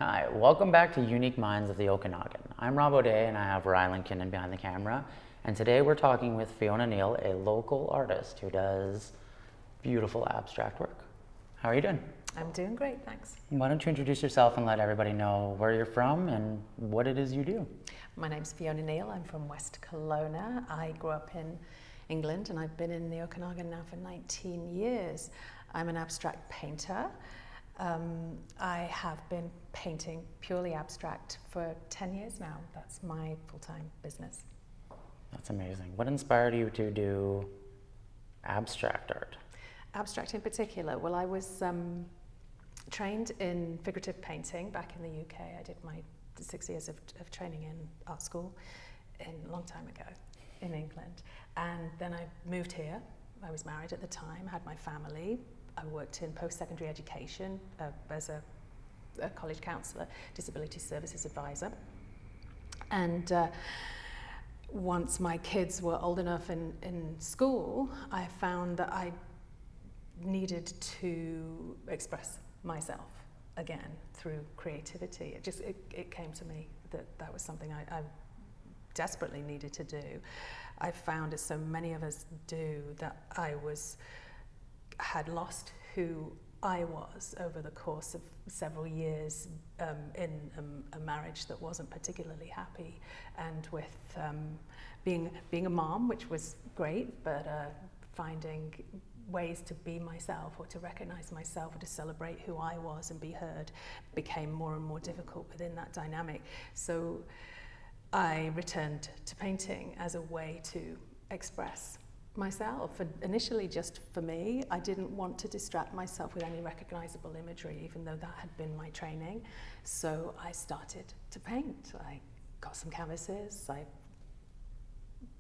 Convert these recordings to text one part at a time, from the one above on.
Hi, welcome back to Unique Minds of the Okanagan. I'm Rob O'Day and I have Rylan Kinnan behind the camera. And today we're talking with Fiona Neal, a local artist who does beautiful abstract work. How are you doing? I'm doing great, thanks. Why don't you introduce yourself and let everybody know where you're from and what it is you do? My name's Fiona Neal. I'm from West Kelowna. I grew up in England and I've been in the Okanagan now for 19 years. I'm an abstract painter. I have been painting purely abstract for 10 years now. That's my full-time business. That's amazing. What inspired you to do abstract art? Abstract in particular? Well, I was trained in figurative painting back in the UK. I did my 6 years of training in art school a long time ago in England. And then I moved here. I was married at the time, had my family. I worked in post-secondary education as a college counsellor, disability services advisor. And once my kids were old enough in school, I found that I needed to express myself again through creativity. It came to me that was something I desperately needed to do. I found, as so many of us do, that I had lost who I was over the course of several years in a marriage that wasn't particularly happy, and with being a mom, which was great, but finding ways to be myself or to recognize myself or to celebrate who I was and be heard became more and more difficult within that dynamic. So I returned to painting as a way to express myself, and initially just for me. I didn't want to distract myself with any recognizable imagery, even though that had been my training. So I started to paint. I got some canvases, I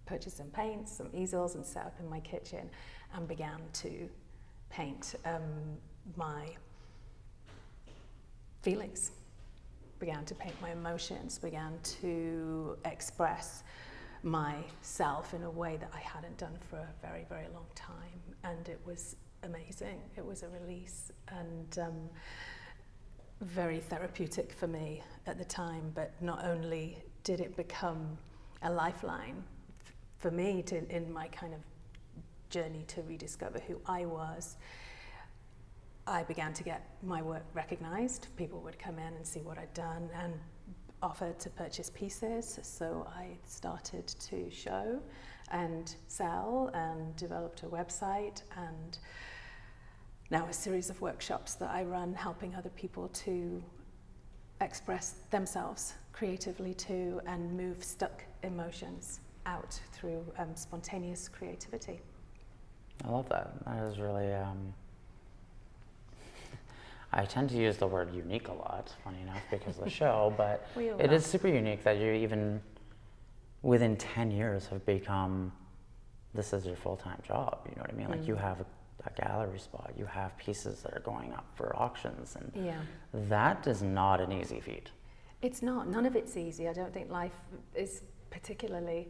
purchased some paints, some easels, and set up in my kitchen and began to paint my feelings, began to paint my emotions, began to express myself in a way that I hadn't done for a very, very long time. And it was amazing. It was a release and very therapeutic for me at the time. But not only did it become a lifeline for me in my kind of journey to rediscover who I was, I began to get my work recognized. People would come in and see what I'd done and offered to purchase pieces, so I started to show and sell and developed a website, and now a series of workshops that I run helping other people to express themselves creatively too and move stuck emotions out through spontaneous creativity. I love that. That is really I tend to use the word unique a lot, funny enough, because of the show, but it is super unique that you even within 10 years have become, this is your full-time job, you know what I mean? Like you have a gallery spot, you have pieces that are going up for auctions, and that is not an easy feat. It's not, none of it's easy. I don't think life is particularly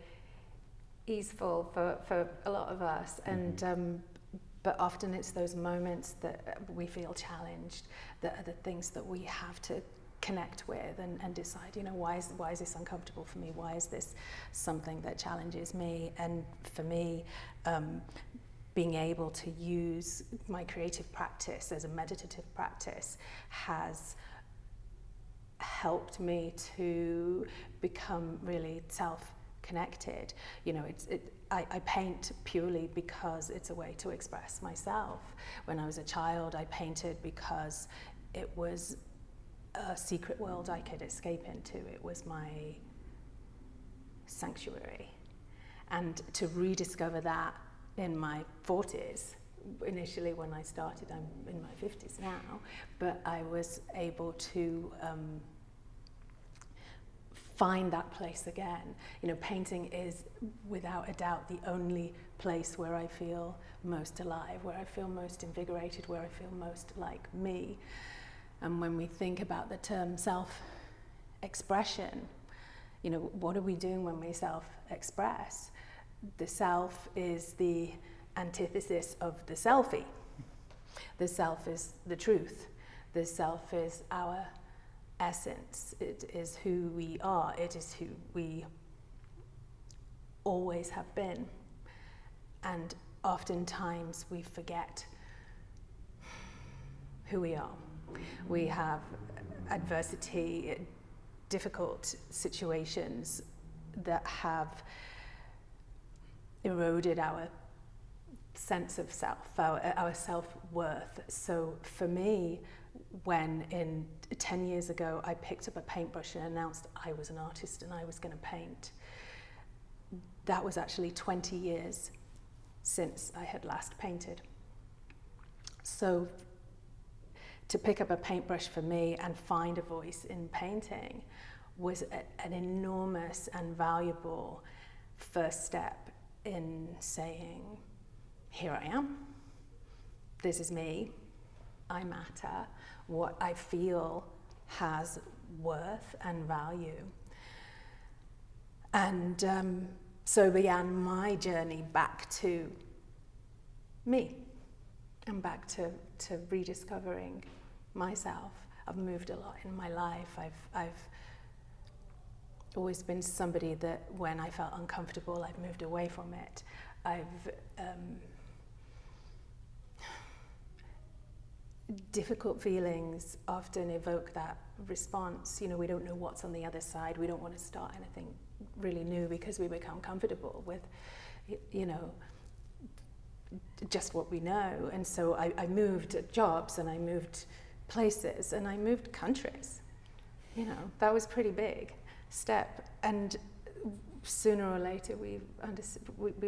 easeful for a lot of us, and but often it's those moments that we feel challenged that are the things that we have to connect with and decide, you know, why is this uncomfortable for me? Why is this something that challenges me? And for me, being able to use my creative practice as a meditative practice has helped me to become really self-connected. You know, I paint purely because it's a way to express myself. When I was a child, I painted because it was a secret world I could escape into. It was my sanctuary. And to rediscover that in my 40s, initially when I started, I'm in my 50s now, but I was able to find that place again. You know, painting is without a doubt the only place where I feel most alive, where I feel most invigorated, where I feel most like me. And when we think about the term self-expression, you know, what are we doing when we self-express? The self is the antithesis of the selfie. The self is the truth. The self is our essence. It is who we are. It is who we always have been. And oftentimes we forget who we are. We have adversity, difficult situations that have eroded our sense of self, our self-worth. So for me, when 10 years ago I picked up a paintbrush and announced I was an artist and I was going to paint, that was actually 20 years since I had last painted. So to pick up a paintbrush for me and find a voice in painting was an enormous and valuable first step in saying, here I am, this is me, I matter, what I feel has worth and value. And so began my journey back to me and back to rediscovering myself. I've moved a lot in my life. I've always been somebody that when I felt uncomfortable, I've moved away from it. Difficult feelings often evoke that response. You know, we don't know what's on the other side. We don't want to start anything really new because we become comfortable with, you know, just what we know. And so I moved jobs and I moved places and I moved countries. You know, that was a pretty big step. And sooner or later we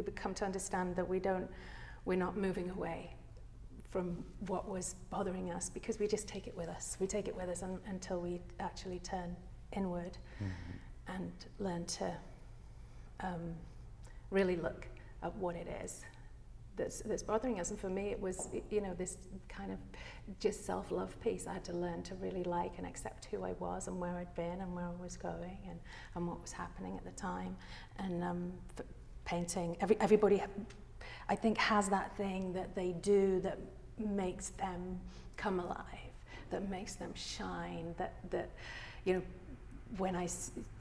become to understand that we're not moving away from what was bothering us, because we just take it with us. We take it with us until we actually turn inward and learn to really look at what it is that's bothering us. And for me, it was, you know, this kind of just self-love piece. I had to learn to really like and accept who I was and where I'd been and where I was going and what was happening at the time. And painting, everybody, I think, has that thing that they do that makes them come alive, that makes them shine, that you know, when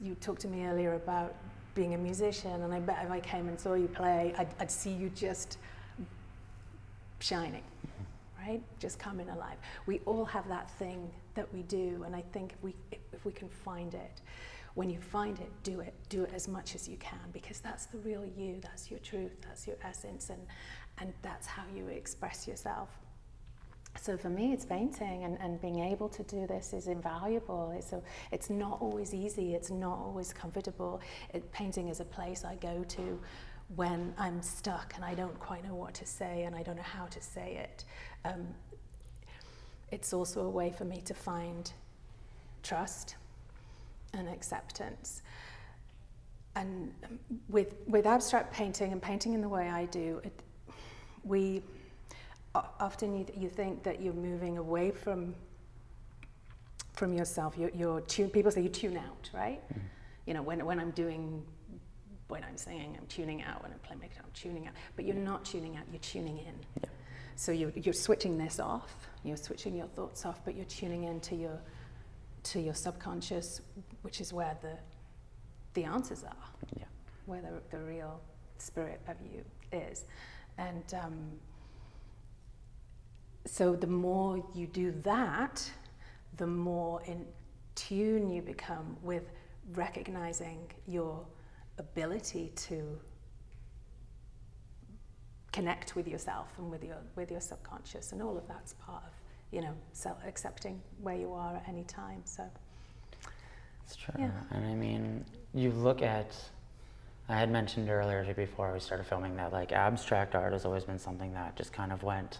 you talked to me earlier about being a musician, and I bet if I came and saw you play, I'd see you just shining, right? Just coming alive. We all have that thing that we do, and I think if we can find it, when you find it, do it as much as you can, because that's the real you, that's your truth, that's your essence, and that's how you express yourself. So for me, it's painting, and being able to do this is invaluable. It's not always easy, it's not always comfortable. Painting is a place I go to when I'm stuck and I don't quite know what to say and I don't know how to say it. It's also a way for me to find trust and acceptance. And with abstract painting and painting in the way I do, often you think that you're moving away from yourself. People say you tune out, right? Mm-hmm. You know, when I'm singing, I'm tuning out. When I'm playing guitar, I'm tuning out. But you're not tuning out, you're tuning in. Yeah. So you're switching this off, you're switching your thoughts off, but you're tuning into your subconscious, which is where the answers are, yeah. Where the real spirit of you is. And so the more you do that, the more in tune you become with recognizing your ability to connect with yourself and with your subconscious, and all of that's part of, you know, accepting where you are at any time. So it's true. Yeah. And I mean, you look at, I had mentioned earlier before we started filming that like abstract art has always been something that just kind of went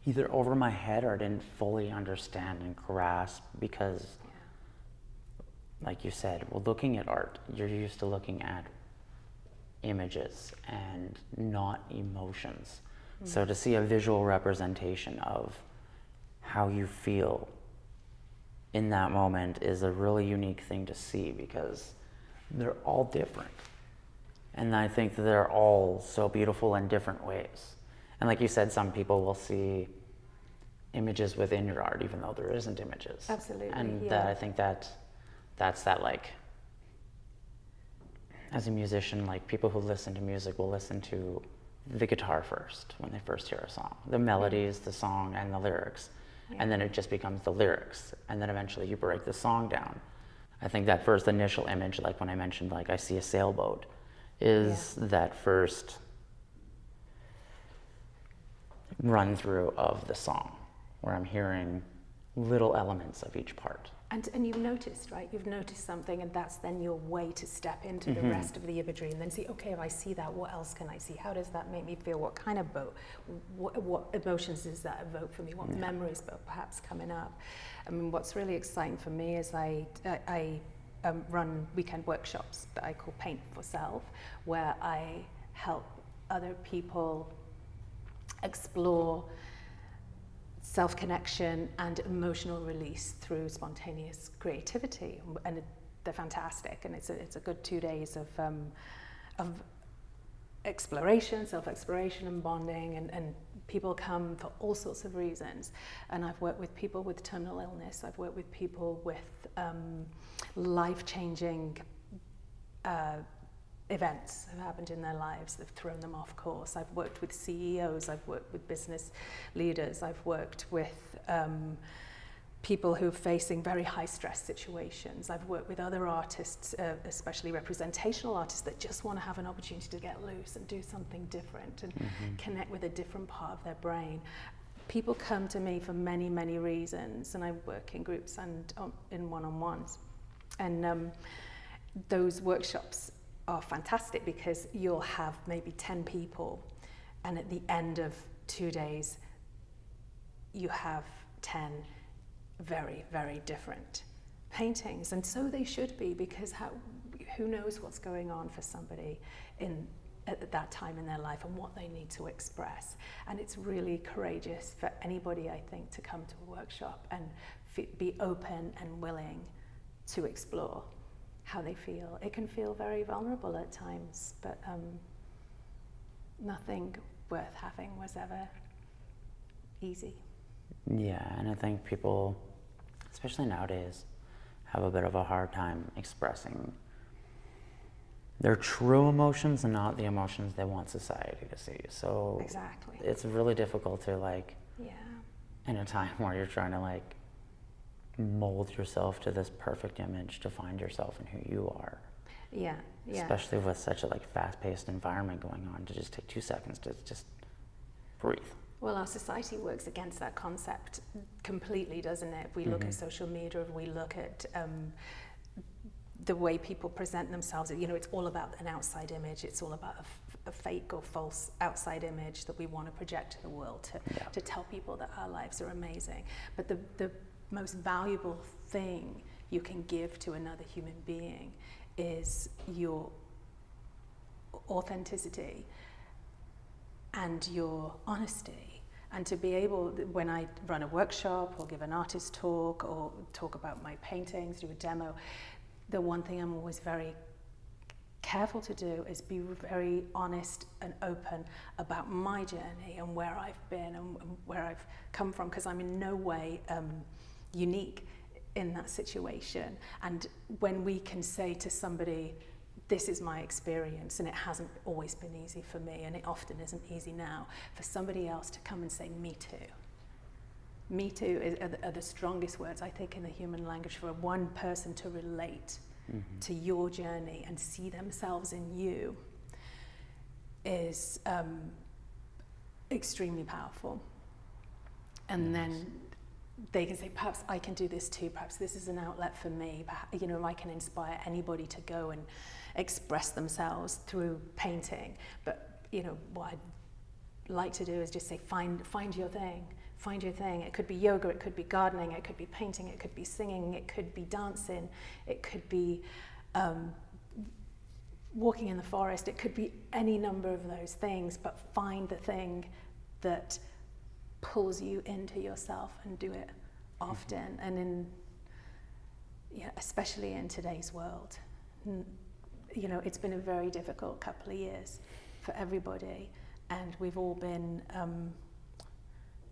either over my head or I didn't fully understand and grasp, because like you said, well, looking at art, you're used to looking at images and not emotions. Mm. So to see a visual representation of how you feel in that moment is a really unique thing to see, because they're all different. And I think that they're all so beautiful in different ways. And like you said, some people will see images within your art, even though there isn't images. Absolutely. And that I think that's that, like, as a musician, like, people who listen to music will listen to the guitar first when they first hear a song, the melodies, the song, and the lyrics. And then it just becomes the lyrics, and then eventually you break the song down. I think that first initial image, like when I mentioned, like, I see a sailboat, is that first run through of the song, where I'm hearing little elements of each part. And you've noticed, right? You've noticed something, and that's then your way to step into the rest of the imagery, and then see, okay, if I see that, what else can I see? How does that make me feel? What kind of boat? What emotions does that evoke for me? What memories perhaps coming up? I mean, what's really exciting for me is I run weekend workshops that I call Paint for Self, where I help other people explore self-connection and emotional release through spontaneous creativity, and they're fantastic. And it's a good 2 days of exploration, self-exploration, and bonding. And people come for all sorts of reasons. And I've worked with people with terminal illness. I've worked with people with life-changing events have happened in their lives that have thrown them off course. I've worked with CEOs, I've worked with business leaders, I've worked with people who are facing very high stress situations. I've worked with other artists, especially representational artists, that just want to have an opportunity to get loose and do something different and connect with a different part of their brain. People come to me for many, many reasons, and I work in groups and in one-on-ones. And those workshops are fantastic because you'll have maybe 10 people, and at the end of 2 days you have 10 very, very different paintings. And so they should be, because who knows what's going on for somebody at that time in their life and what they need to express. And it's really courageous for anybody, I think, to come to a workshop and be open and willing to explore how they feel. It can feel very vulnerable at times, but nothing worth having was ever easy. Yeah, and I think people, especially nowadays, have a bit of a hard time expressing their true emotions and not the emotions they want society to see. So exactly, it's really difficult to, like, in a time where you're trying to, like, mold yourself to this perfect image to find yourself in who you are. Yeah. Especially with such a, like, fast-paced environment going on, to just take 2 seconds to just breathe. Well, our society works against that concept completely, doesn't it? If we look at social media, if we look at the way people present themselves, it's all about an outside image. It's all about a fake or false outside image that we want to project to the world to tell people that our lives are amazing. But the most valuable thing you can give to another human being is your authenticity and your honesty. And to be able, when I run a workshop or give an artist talk or talk about my paintings, do a demo, the one thing I'm always very careful to do is be very honest and open about my journey and where I've been and where I've come from, because I'm in no way unique in that situation. And when we can say to somebody, this is my experience, and it hasn't always been easy for me, and it often isn't easy now, for somebody else to come and say, me too. Me too are the strongest words, I think, in the human language. For one person to relate to your journey and see themselves in you is extremely powerful. And then they can say, perhaps I can do this too, perhaps this is an outlet for me, I can inspire anybody to go and express themselves through painting. But what I'd like to do is just say, find your thing. Find your thing. It could be yoga, it could be gardening, it could be painting, it could be singing, it could be dancing, it could be walking in the forest, it could be any number of those things, but find the thing that pulls you into yourself and do it often. And especially in today's world, it's been a very difficult couple of years for everybody, and we've all been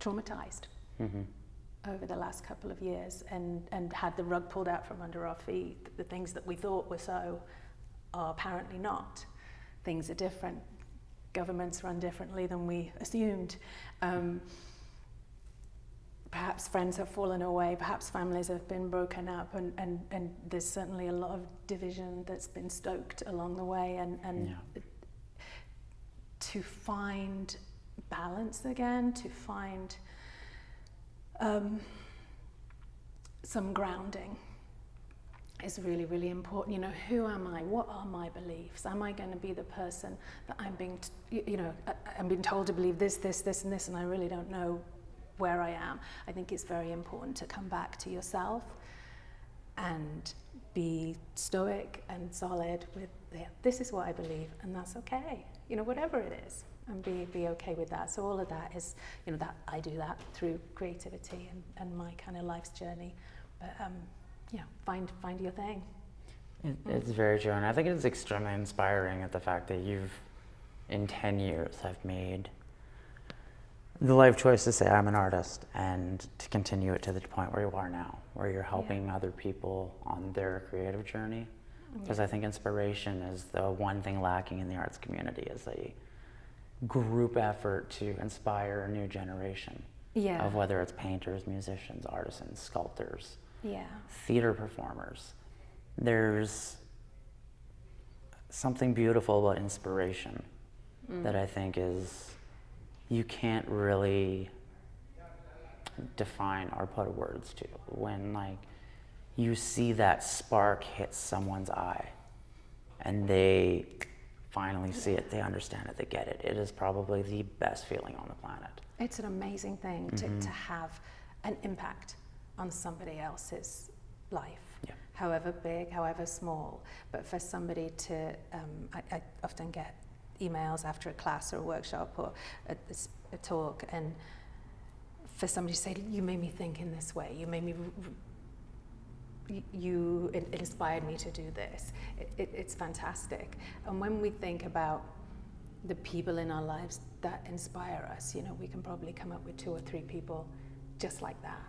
traumatized over the last couple of years, and had the rug pulled out from under our feet. The things that we thought were so are apparently not. Things are different. Governments run differently than we assumed. Perhaps friends have fallen away, perhaps families have been broken up, and there's certainly a lot of division that's been stoked along the way, and to find balance again, to find some grounding is really, really important. You know, who am I? What are my beliefs? Am I going to be the person that I'm being told to believe this, and this, and I really don't know where I am? I think it's very important to come back to yourself and be stoic and solid with, this is what I believe, and that's okay. You know, whatever it is, and be okay with that. So all of that is, you know, that I do that through creativity and my kind of life's journey. But find your thing. It's very true, and I think it's extremely inspiring at the fact that you've, in 10 years, have made the life choice to say I'm an artist, and to continue it to the point where you are now, where you're helping other people on their creative journey. Because I think inspiration is the one thing lacking in the arts community, is a group effort to inspire a new generation of whether it's painters, musicians, artisans, sculptors, theater performers. There's something beautiful about inspiration that I think is, you can't really define or put words to. When like you see that spark hit someone's eye and they finally see it, they understand it, they get it. It is probably the best feeling on the planet. It's an amazing thing to have an impact on somebody else's life, however big, however small. But for somebody to, I often get emails after a class or a workshop or a talk, and for somebody to say, you made me think in this way, you made me, it inspired me to do this. It's fantastic. And when we think about the people in our lives that inspire us, you know, we can probably come up with 2 or 3 people just like that.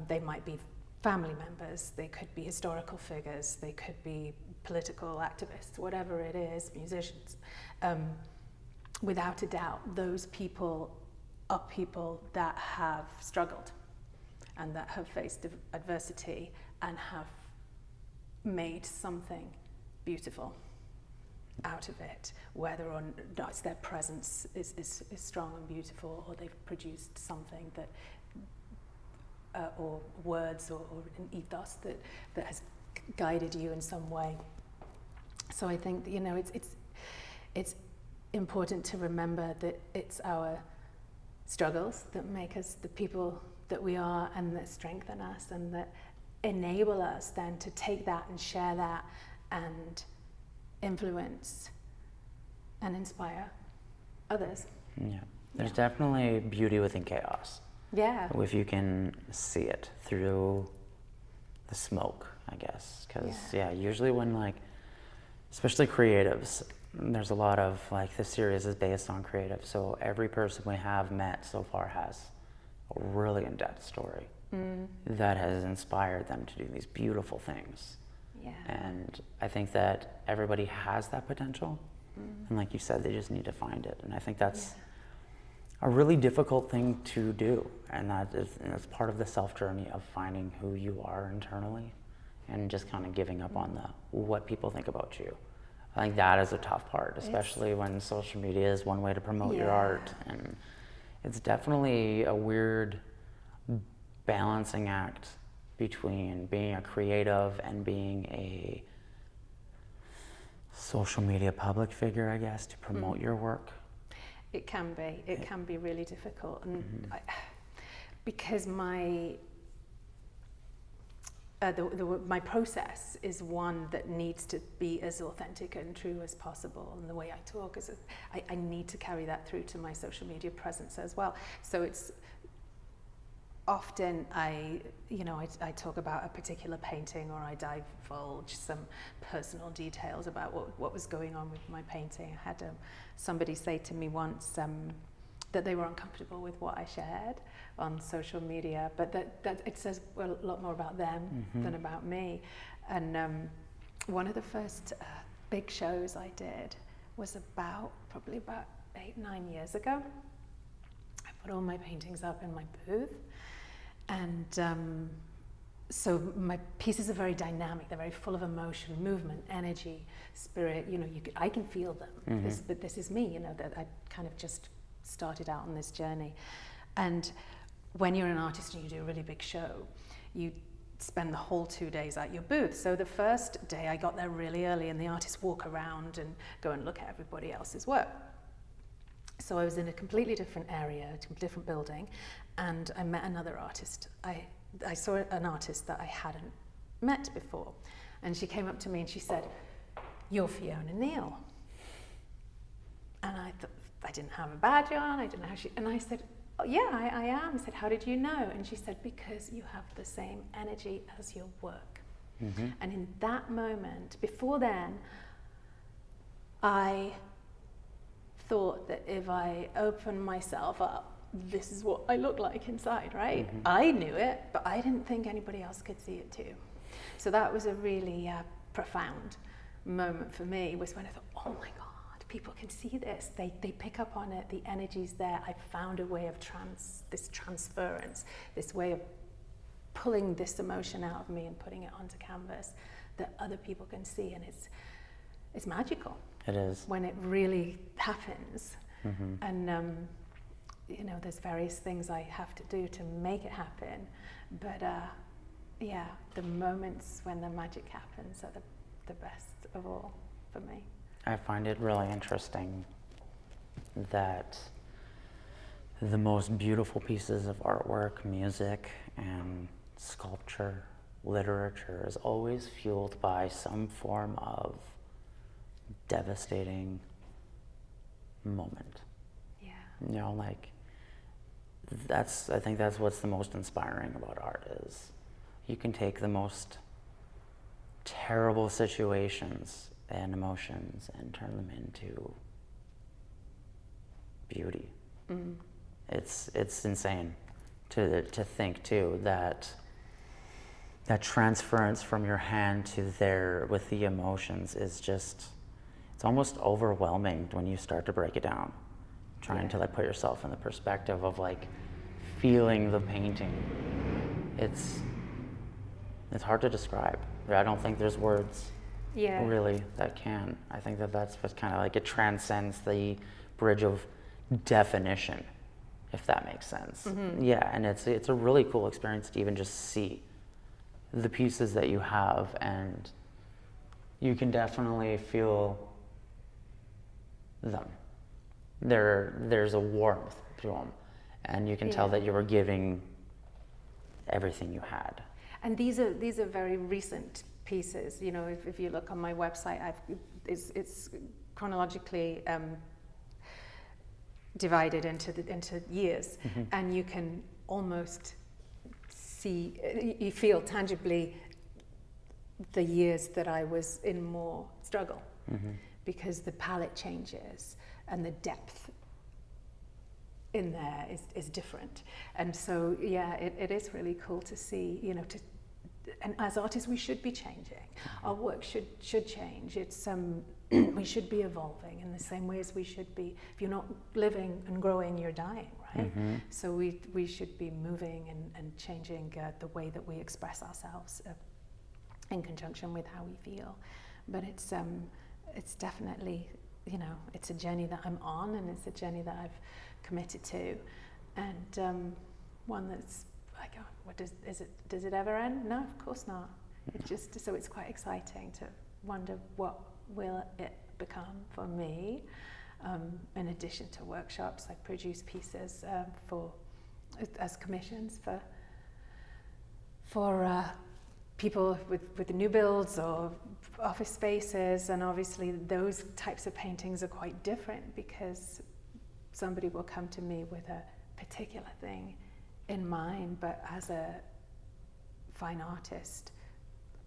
They might be family members, they could be historical figures, they could be political activists, whatever it is, musicians. Without a doubt, those people are people that have struggled and that have faced adversity and have made something beautiful out of it, whether or not their presence is strong and beautiful, or they've produced something that or words or an ethos that has guided you in some way. So I think that, you know, it's important to remember that it's our struggles that make us the people that we are, and that strengthen us, and that enable us then to take that and share that and influence and inspire others. There's definitely beauty within chaos. If you can see it through the smoke, I guess. Because usually when, like, especially creatives, there's a lot of, like, this series is based on creative, so every person we have met so far has a really in-depth story that has inspired them to do these beautiful things. And I think that everybody has that potential, and like you said, they just need to find it. And I think that's a really difficult thing to do, and that's part of the self journey of finding who you are internally, and just kind of giving up on what people think about you. I think that is a tough part, especially when social media is one way to promote your art, and it's definitely a weird balancing act between being a creative and being a social media public figure, I guess, to promote your work. It can be. It can be really difficult, and because my my process is one that needs to be as authentic and true as possible, and the way I talk is I need to carry that through to my social media presence as well. So it's often I talk about a particular painting, or I divulge some personal details about what was going on with my painting. I had somebody say to me once, that they were uncomfortable with what I shared on social media, but that it says a lot more about them than about me. And one of the first big shows I did was probably about 8-9 years ago. I put all my paintings up in my booth, and so my pieces are very dynamic. They're very full of emotion, movement, energy, spirit. I can feel them. But this is me. That I kind of just started out on this journey. And when you're an artist and you do a really big show, you spend the whole 2 days at your booth. So the first day I got there really early, and the artists walk around and go and look at everybody else's work. So I was in a completely different area, a different building, and I met another artist. I saw an artist that I hadn't met before, and she came up to me and she said, "You're Fiona Neal." And I thought, I didn't have a badge on, I didn't know how and I said, "Oh, yeah, I am." I said, "How did you know?" And she said, "Because you have the same energy as your work." And in that moment, before then, I thought that if I opened myself up, this is what I look like inside, right? I knew it, but I didn't think anybody else could see it too. So that was a really profound moment for me, was when I thought, oh my God, people can see this. They pick up on it, the energy's there. I found a way of this transference, this way of pulling this emotion out of me and putting it onto canvas that other people can see, and it's magical. It is. When it really happens. And there's various things I have to do to make it happen, but the moments when the magic happens are the best of all for me. I find it really interesting that the most beautiful pieces of artwork, music, and sculpture, literature is always fueled by some form of devastating moment. Yeah. I think that's what's the most inspiring about art is you can take the most terrible situations and emotions and turn them into beauty. It's insane to think too that transference from your hand to there with the emotions is just, it's almost overwhelming when you start to break it down, trying to put yourself in the perspective of feeling the painting. It's hard to describe. I don't think there's words really that can. I think that's what's kind of it transcends the bridge of definition, if that makes sense. Yeah, and it's a really cool experience to even just see the pieces that you have, and you can definitely feel them. There's a warmth to them, and you can tell that you were giving everything you had. And these are very recent pieces. If you look on my website, it's chronologically divided into years, and you can almost see, you feel tangibly the years that I was in more struggle, because the palette changes and the depth in there is different. And so, it is really cool to see, and as artists, we should be changing. Our work should change. It's we should be evolving in the same way as we should be. If you're not living and growing, you're dying, right? So we should be moving and changing the way that we express ourselves in conjunction with how we feel. But it's definitely, it's a journey that I'm on, and it's a journey that I've committed to, and one that's like, oh, does it ever end? No, of course not. So it's quite exciting to wonder what will it become for me. In addition to workshops, I produce pieces as commissions for people with new builds or office spaces, and obviously those types of paintings are quite different because somebody will come to me with a particular thing in mind, but as a fine artist,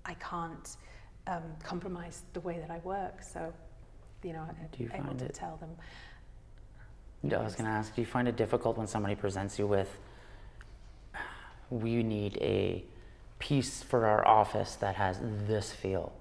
I can't compromise the way that I work. So, I'm able to tell them Yeah, I was going to ask, do you find it difficult when somebody presents you with, we need a piece for our office that has this feel,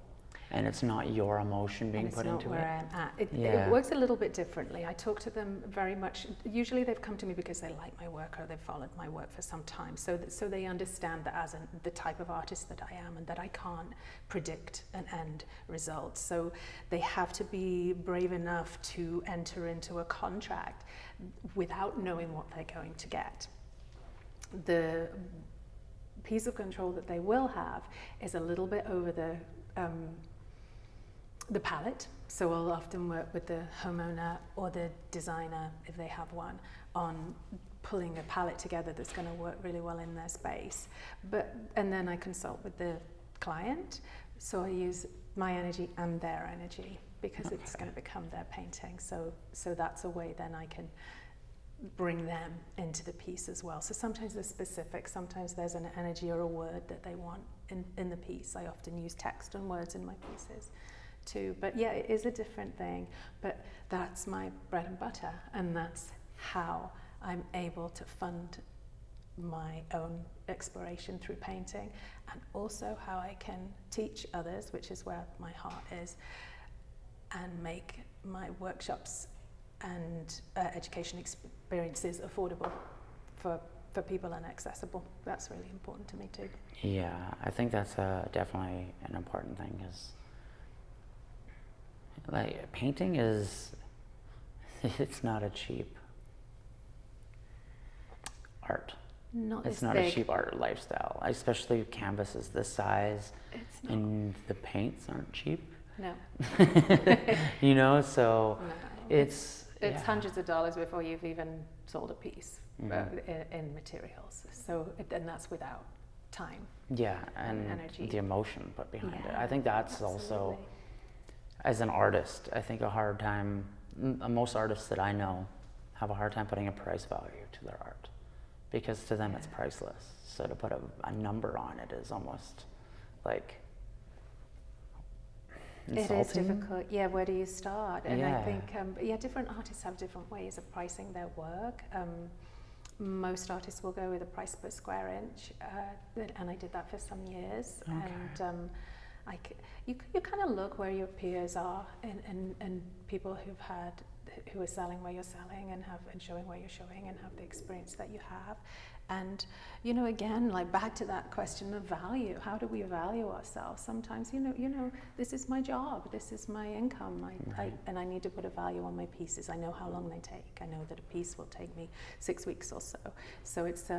and it's not your emotion being put into it? It's not where I'm at. It works a little bit differently. I talk to them very much. Usually they've come to me because they like my work or they've followed my work for some time. So they understand that as the type of artist that I am, and that I can't predict an end result. So they have to be brave enough to enter into a contract without knowing what they're going to get. The piece of control that they will have is a little bit over the palette. So I'll often work with the homeowner or the designer, if they have one, on pulling a palette together that's going to work really well in their space. And then I consult with the client, so I use my energy and their energy, because it's going to become their painting. So that's a way then I can bring them into the piece as well. So sometimes they're specific, sometimes there's an energy or a word that they want in the piece. I often use text and words in my pieces too. But yeah, it is a different thing, but that's my bread and butter, and that's how I'm able to fund my own exploration through painting, and also how I can teach others, which is where my heart is, and make my workshops and education experiences affordable for people and accessible. That's really important to me too. Yeah, I think that's definitely an important thing, because like painting is, it's not a cheap art. It's not a cheap art lifestyle, especially canvases this size. It's not. And the paints aren't cheap. No. You know, so no. It's hundreds of dollars before you've even sold a piece in materials. So, and that's without time. Yeah, and energy. The emotion put behind it. I think that's absolutely. Also, as an artist, I think a hard time, most artists that I know have a hard time putting a price value to their art, because to them it's priceless. So to put a number on it is almost like insulting. It is difficult. Yeah, where do you start? And I think, different artists have different ways of pricing their work. Most artists will go with a price per square inch, and I did that for some years. Okay. And you kind of look where your peers are, and people who are selling where you're selling, and showing where you're showing, and have the experience that you have. And again, like back to that question of value, how do we value ourselves? Sometimes this is my job, this is my income, and I need to put a value on my pieces. I know how long they take. I know that a piece will take me 6 weeks or so. So it's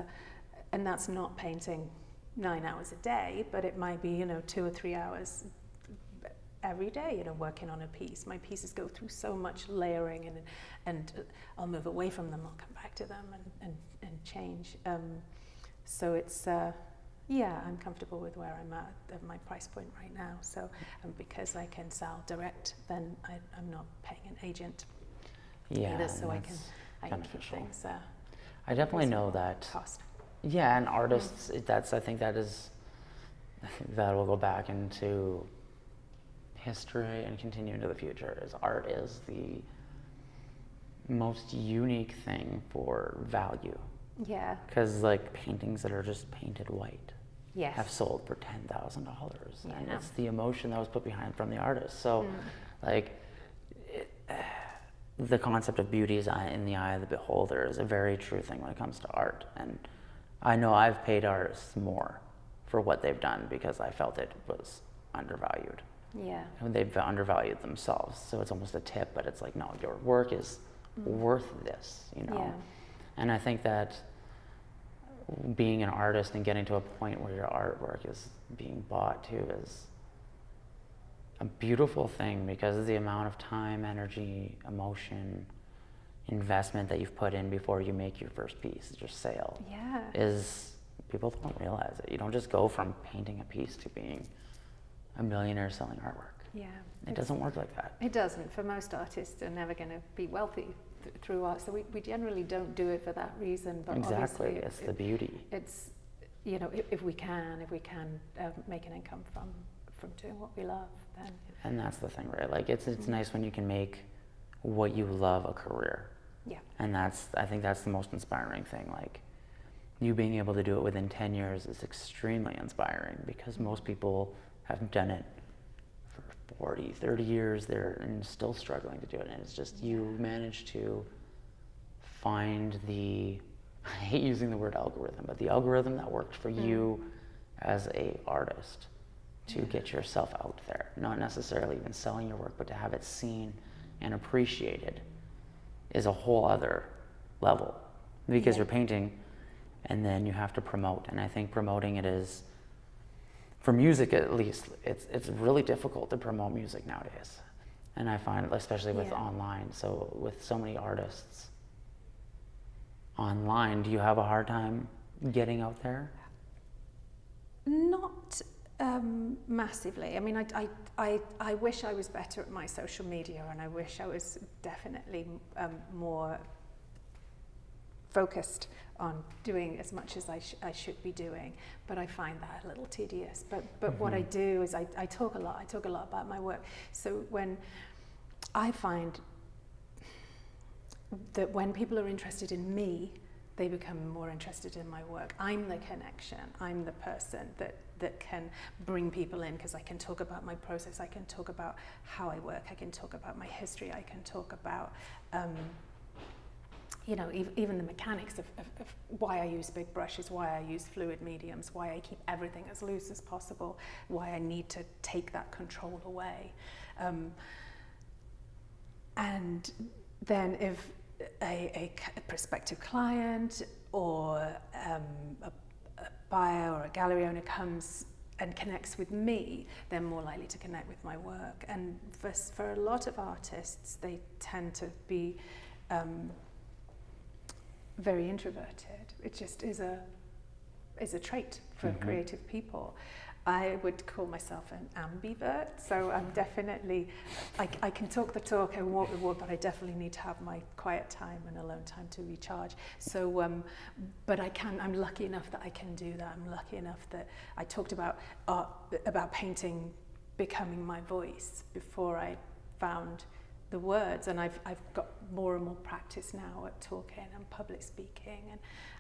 and that's not painting 9 hours a day, but it might be 2 or 3 hours every day, working on a piece. My pieces go through so much layering, and I'll move away from them, I'll come back to them and change. So it's, I'm comfortable with where I'm at my price point right now. So because I can sell direct, then I'm not paying an agent either, so I can keep things. I definitely know that. Cost. Yeah, and artists, I think that will go back into history and continue into the future, as art is the most unique thing for value. Yeah. Because like paintings that are just painted white have sold for $10,000, and it's the emotion that was put behind from the artist. So the concept of beauty is in the eye of the beholder is a very true thing when it comes to art. And I know I've paid artists more for what they've done because I felt it was undervalued. Yeah. And they've undervalued themselves. So it's almost a tip, but it's like, no, your work is worth this, Yeah. And I think that being an artist and getting to a point where your artwork is being bought too is a beautiful thing, because of the amount of time, energy, emotion, investment that you've put in before you make your first piece, your sale. Yeah. People don't realize it. You don't just go from painting a piece to being a millionaire selling artwork. Yeah. It doesn't work like that. It doesn't. For most artists, they're never going to be wealthy through art. So we generally don't do it for that reason. But exactly, it's the beauty. It's, if we can make an income from doing what we love, then. And that's the thing, right? Like it's nice when you can make what you love a career. Yeah. And I think that's the most inspiring thing. Like, you being able to do it within 10 years is extremely inspiring, because most people haven't done it for 40, 30 years. They're still struggling to do it. And it's just, you managed to find I hate using the word algorithm, but the algorithm that worked for you as a artist to get yourself out there. Not necessarily even selling your work, but to have it seen and appreciated is a whole other level, because you're painting and then you have to promote. And I think promoting it is, for music at least, it's really difficult to promote music nowadays. And I find, especially with online, so with so many artists online, do you have a hard time getting out there? Not massively. I mean, I wish I was better at my social media, and I wish I was definitely more focused on doing as much as I should be doing, but I find that a little tedious. But what I do is I talk a lot. I talk a lot about my work. So when I find that when people are interested in me, they become more interested in my work. I'm the connection. I'm the person that can bring people in, because I can talk about my process. I can talk about how I work. I can talk about my history. I can talk about even the mechanics of why I use big brushes, why I use fluid mediums, why I keep everything as loose as possible, why I need to take that control away. And then if a prospective client or a buyer or a gallery owner comes and connects with me, they're more likely to connect with my work. And for a lot of artists, they tend to be very introverted. It just is a trait for creative people. I would call myself an ambivert, so I'm definitely, I can talk the talk and walk the walk, but I definitely need to have my quiet time and alone time to recharge. So, but I'm lucky enough that I can do that. I'm lucky enough that I talked about painting becoming my voice before I found the words, and I've got more and more practice now at talking and public speaking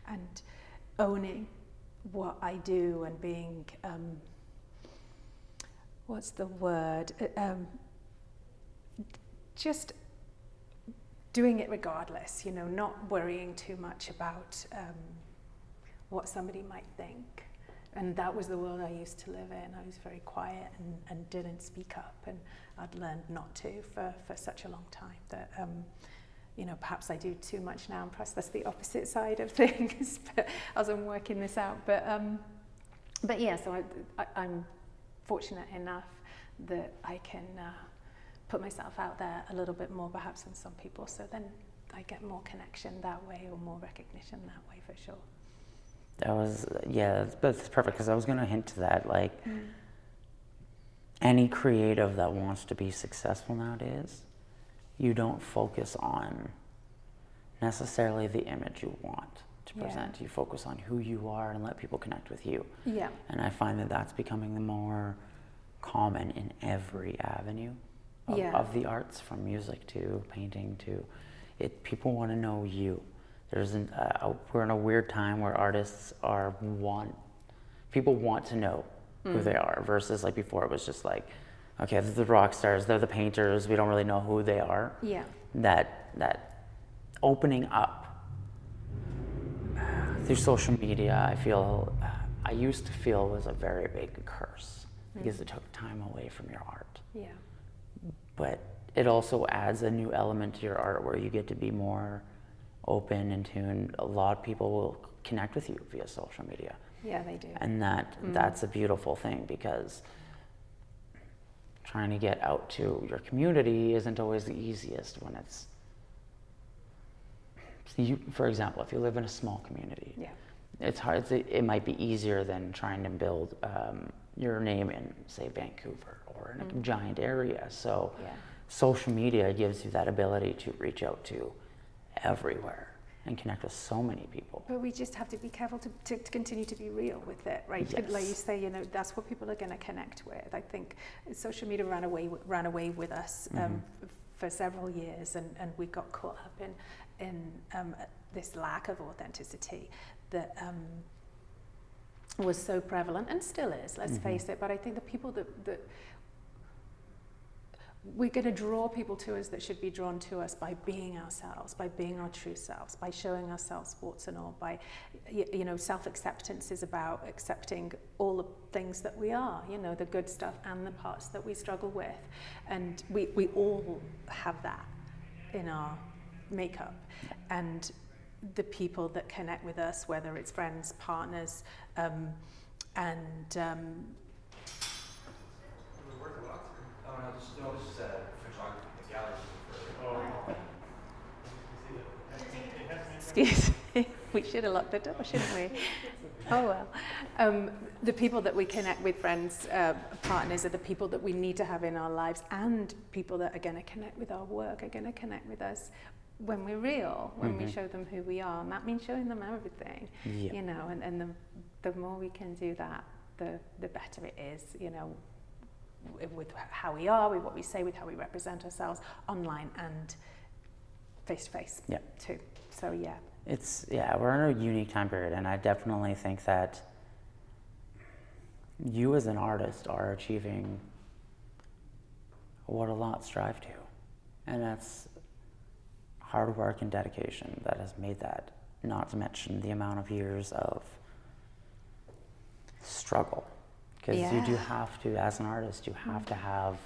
and owning what I do, and being what's the word? Just doing it regardless, not worrying too much about what somebody might think. And that was the world I used to live in. I was very quiet and didn't speak up, and I'd learned not to for such a long time that perhaps I do too much now, and perhaps that's the opposite side of things, but as I'm working this out. But yeah, so I'm fortunate enough that I can put myself out there a little bit more perhaps than some people, so then I get more connection that way, or more recognition that way, for sure. That's perfect, because I was going to hint to that, like any creative that wants to be successful nowadays, you don't focus on necessarily the image you want to present. You focus on who you are and let people connect with you. Yeah. And I find that that's becoming the more common in every avenue of the arts, from music to painting to it. People want to know you. We're in a weird time where artists people want to know who they are, versus like before it was just like, okay, they're the rock stars, they're the painters, we don't really know who they are. Yeah. That opening up through social media, I used to feel was a very big curse, because it took time away from your art. Yeah. But it also adds a new element to your art where you get to be more open and tuned. A lot of people will connect with you via social media. Yeah, they do. And that's a beautiful thing, because trying to get out to your community isn't always the easiest when it's for example, if you live in a small community, it's hard. It might be easier than trying to build your name in, say, Vancouver or in a giant area. So social media gives you that ability to reach out to everywhere and connect with so many people. But we just have to be careful to continue to be real with it, right? Yes. Like you say, that's what people are going to connect with. I think social media ran away with us for several years, and we got caught up in this lack of authenticity that was so prevalent and still is, let's face it. But I think the people that we're going to draw people to us that should be drawn to us by being ourselves, by being our true selves, by showing ourselves warts and all, by, you know, self-acceptance is about accepting all the things that we are, you know, the good stuff and the parts that we struggle with. And we all have that in our makeup. And the people that connect with us, whether it's friends, partners, excuse me, we should have locked the door, shouldn't we? Oh well. The people that we connect with, friends, partners, are the people that we need to have in our lives, and people that are going to connect with our work, are going to connect with us when we're real, when we show them who we are. And that means showing them everything, you know, and the more we can do that, the better it is, you know, with how we are, with what we say, with how we represent ourselves online and face to face too. So we're in a unique time period, and I definitely think that you as an artist are achieving what a lot strive to, and that's hard work and dedication that has made that, not to mention the amount of years of struggle, because you do have to, as an artist, you have to have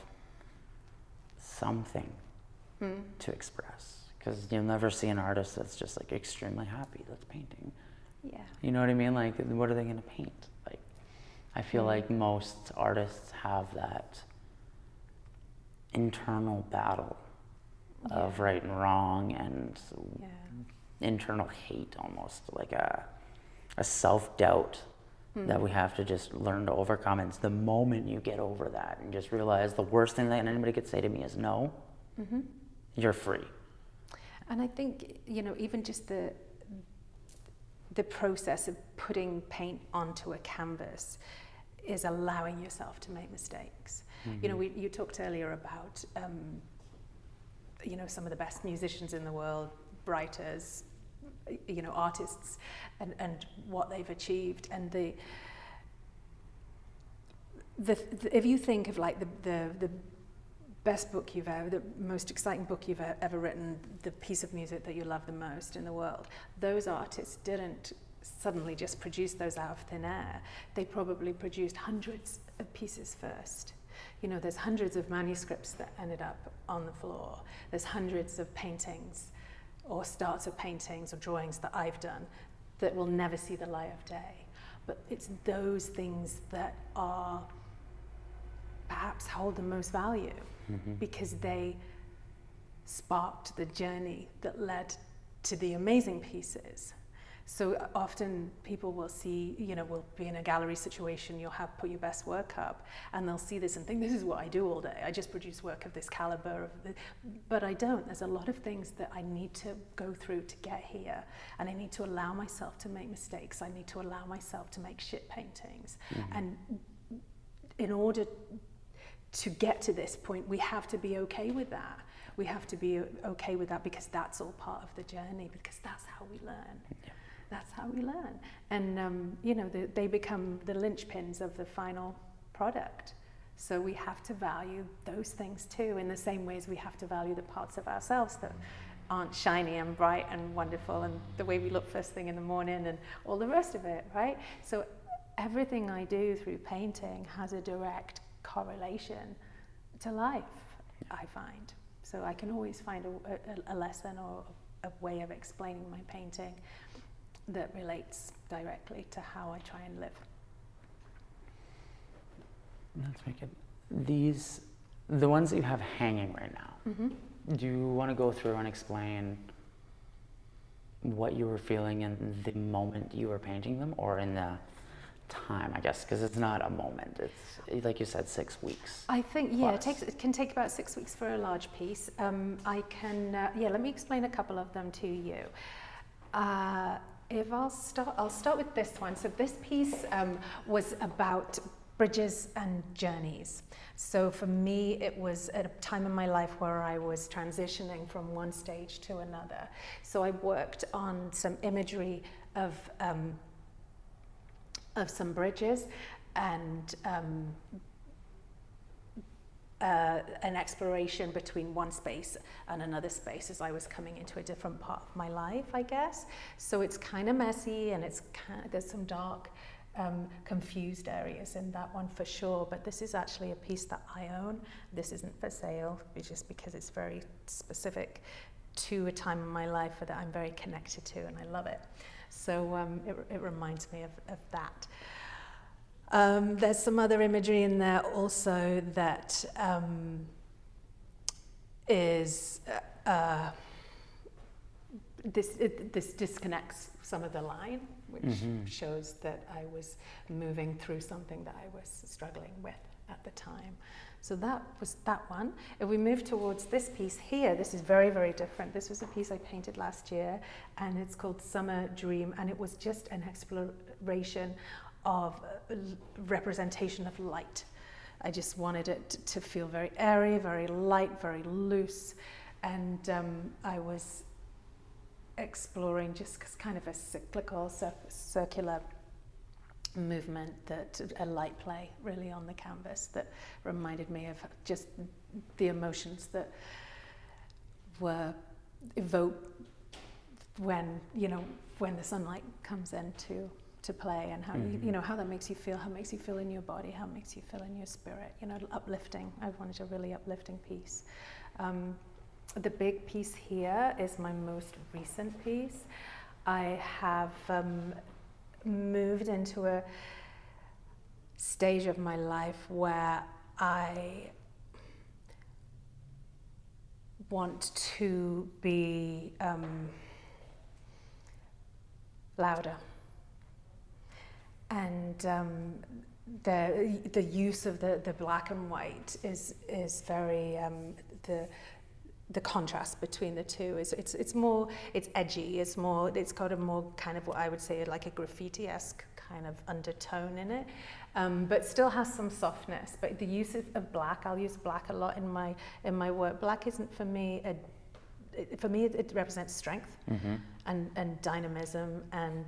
something to express, because you'll never see an artist that's just like extremely happy that's painting. You know what I mean? Like, what are they going to paint? Like, I feel like most artists have that internal battle of right and wrong, and internal hate, almost like a self-doubt that we have to just learn to overcome. And it's the moment you get over that and just realize the worst thing that anybody could say to me is no, you're free. And I think, you know, even just the process of putting paint onto a canvas is allowing yourself to make mistakes. You know, you talked earlier about you know, some of the best musicians in the world, writers, you know, artists, and what they've achieved. And if you think of like the best book you've ever, the most exciting book you've ever written, the piece of music that you love the most in the world, those artists didn't suddenly just produce those out of thin air. They probably produced hundreds of pieces first. You know, there's hundreds of manuscripts that ended up on the floor. There's hundreds of paintings or starts of paintings or drawings that I've done that will never see the light of day. But it's those things that are perhaps hold the most value because they sparked the journey that led to the amazing pieces. So often people will see, you know, we'll be in a gallery situation, you'll have put your best work up, and they'll see this and think, this is what I do all day. I just produce work of this caliber. But I don't. There's a lot of things that I need to go through to get here. And I need to allow myself to make mistakes. I need to allow myself to make shit paintings. And in order to get to this point, we have to be okay with that. We have to be okay with that, because that's all part of the journey, because that's how we learn. That's how we learn. And, you know, they become the linchpins of the final product. So we have to value those things too, in the same ways we have to value the parts of ourselves that aren't shiny and bright and wonderful, and the way we look first thing in the morning and all the rest of it, right? So everything I do through painting has a direct correlation to life, I find. So I can always find a lesson or a way of explaining my painting that relates directly to how I try and live. Let's make it. The ones that you have hanging right now, do you want to go through and explain what you were feeling in the moment you were painting them, or in the time, I guess, because it's not a moment. It's, like you said, 6 weeks. I think, it can take about 6 weeks for a large piece. I can, let me explain a couple of them to you. I'll start with this one. So this piece was about bridges and journeys. So for me, it was at a time in my life where I was transitioning from one stage to another. So I worked on some imagery of some bridges and an exploration between one space and another space as I was coming into a different part of my life, I guess. So it's kind of messy, and there's some dark, confused areas in that one for sure, but this is actually a piece that I own. This isn't for sale, just because it's very specific to a time in my life that I'm very connected to, and I love it. So it reminds me of that. There's some other imagery in there also that is this disconnects some of the line, which shows that I was moving through something that I was struggling with at the time. So that was that one. If we move towards this piece here, this is very, very different. This was a piece I painted last year, and it's called Summer Dream, and it was just an exploration of representation of light. I just wanted it to feel very airy, very light, very loose, and I was exploring just kind of a cyclical, circular movement, that a light play really on the canvas that reminded me of just the emotions that were evoked when the sunlight comes into play, and how how that makes you feel, how it makes you feel in your body, how it makes you feel in your spirit, uplifting. I wanted a really uplifting piece. The big piece here is my most recent piece. I have moved into a stage of my life where I want to be louder. And the use of the black and white is very the contrast between the two is it's edgy, it's got a more kind of what I would say like a graffiti-esque kind of undertone in it, but still has some softness. But the use of black, I'll use black a lot in my work. Black isn't for me it represents strength and dynamism and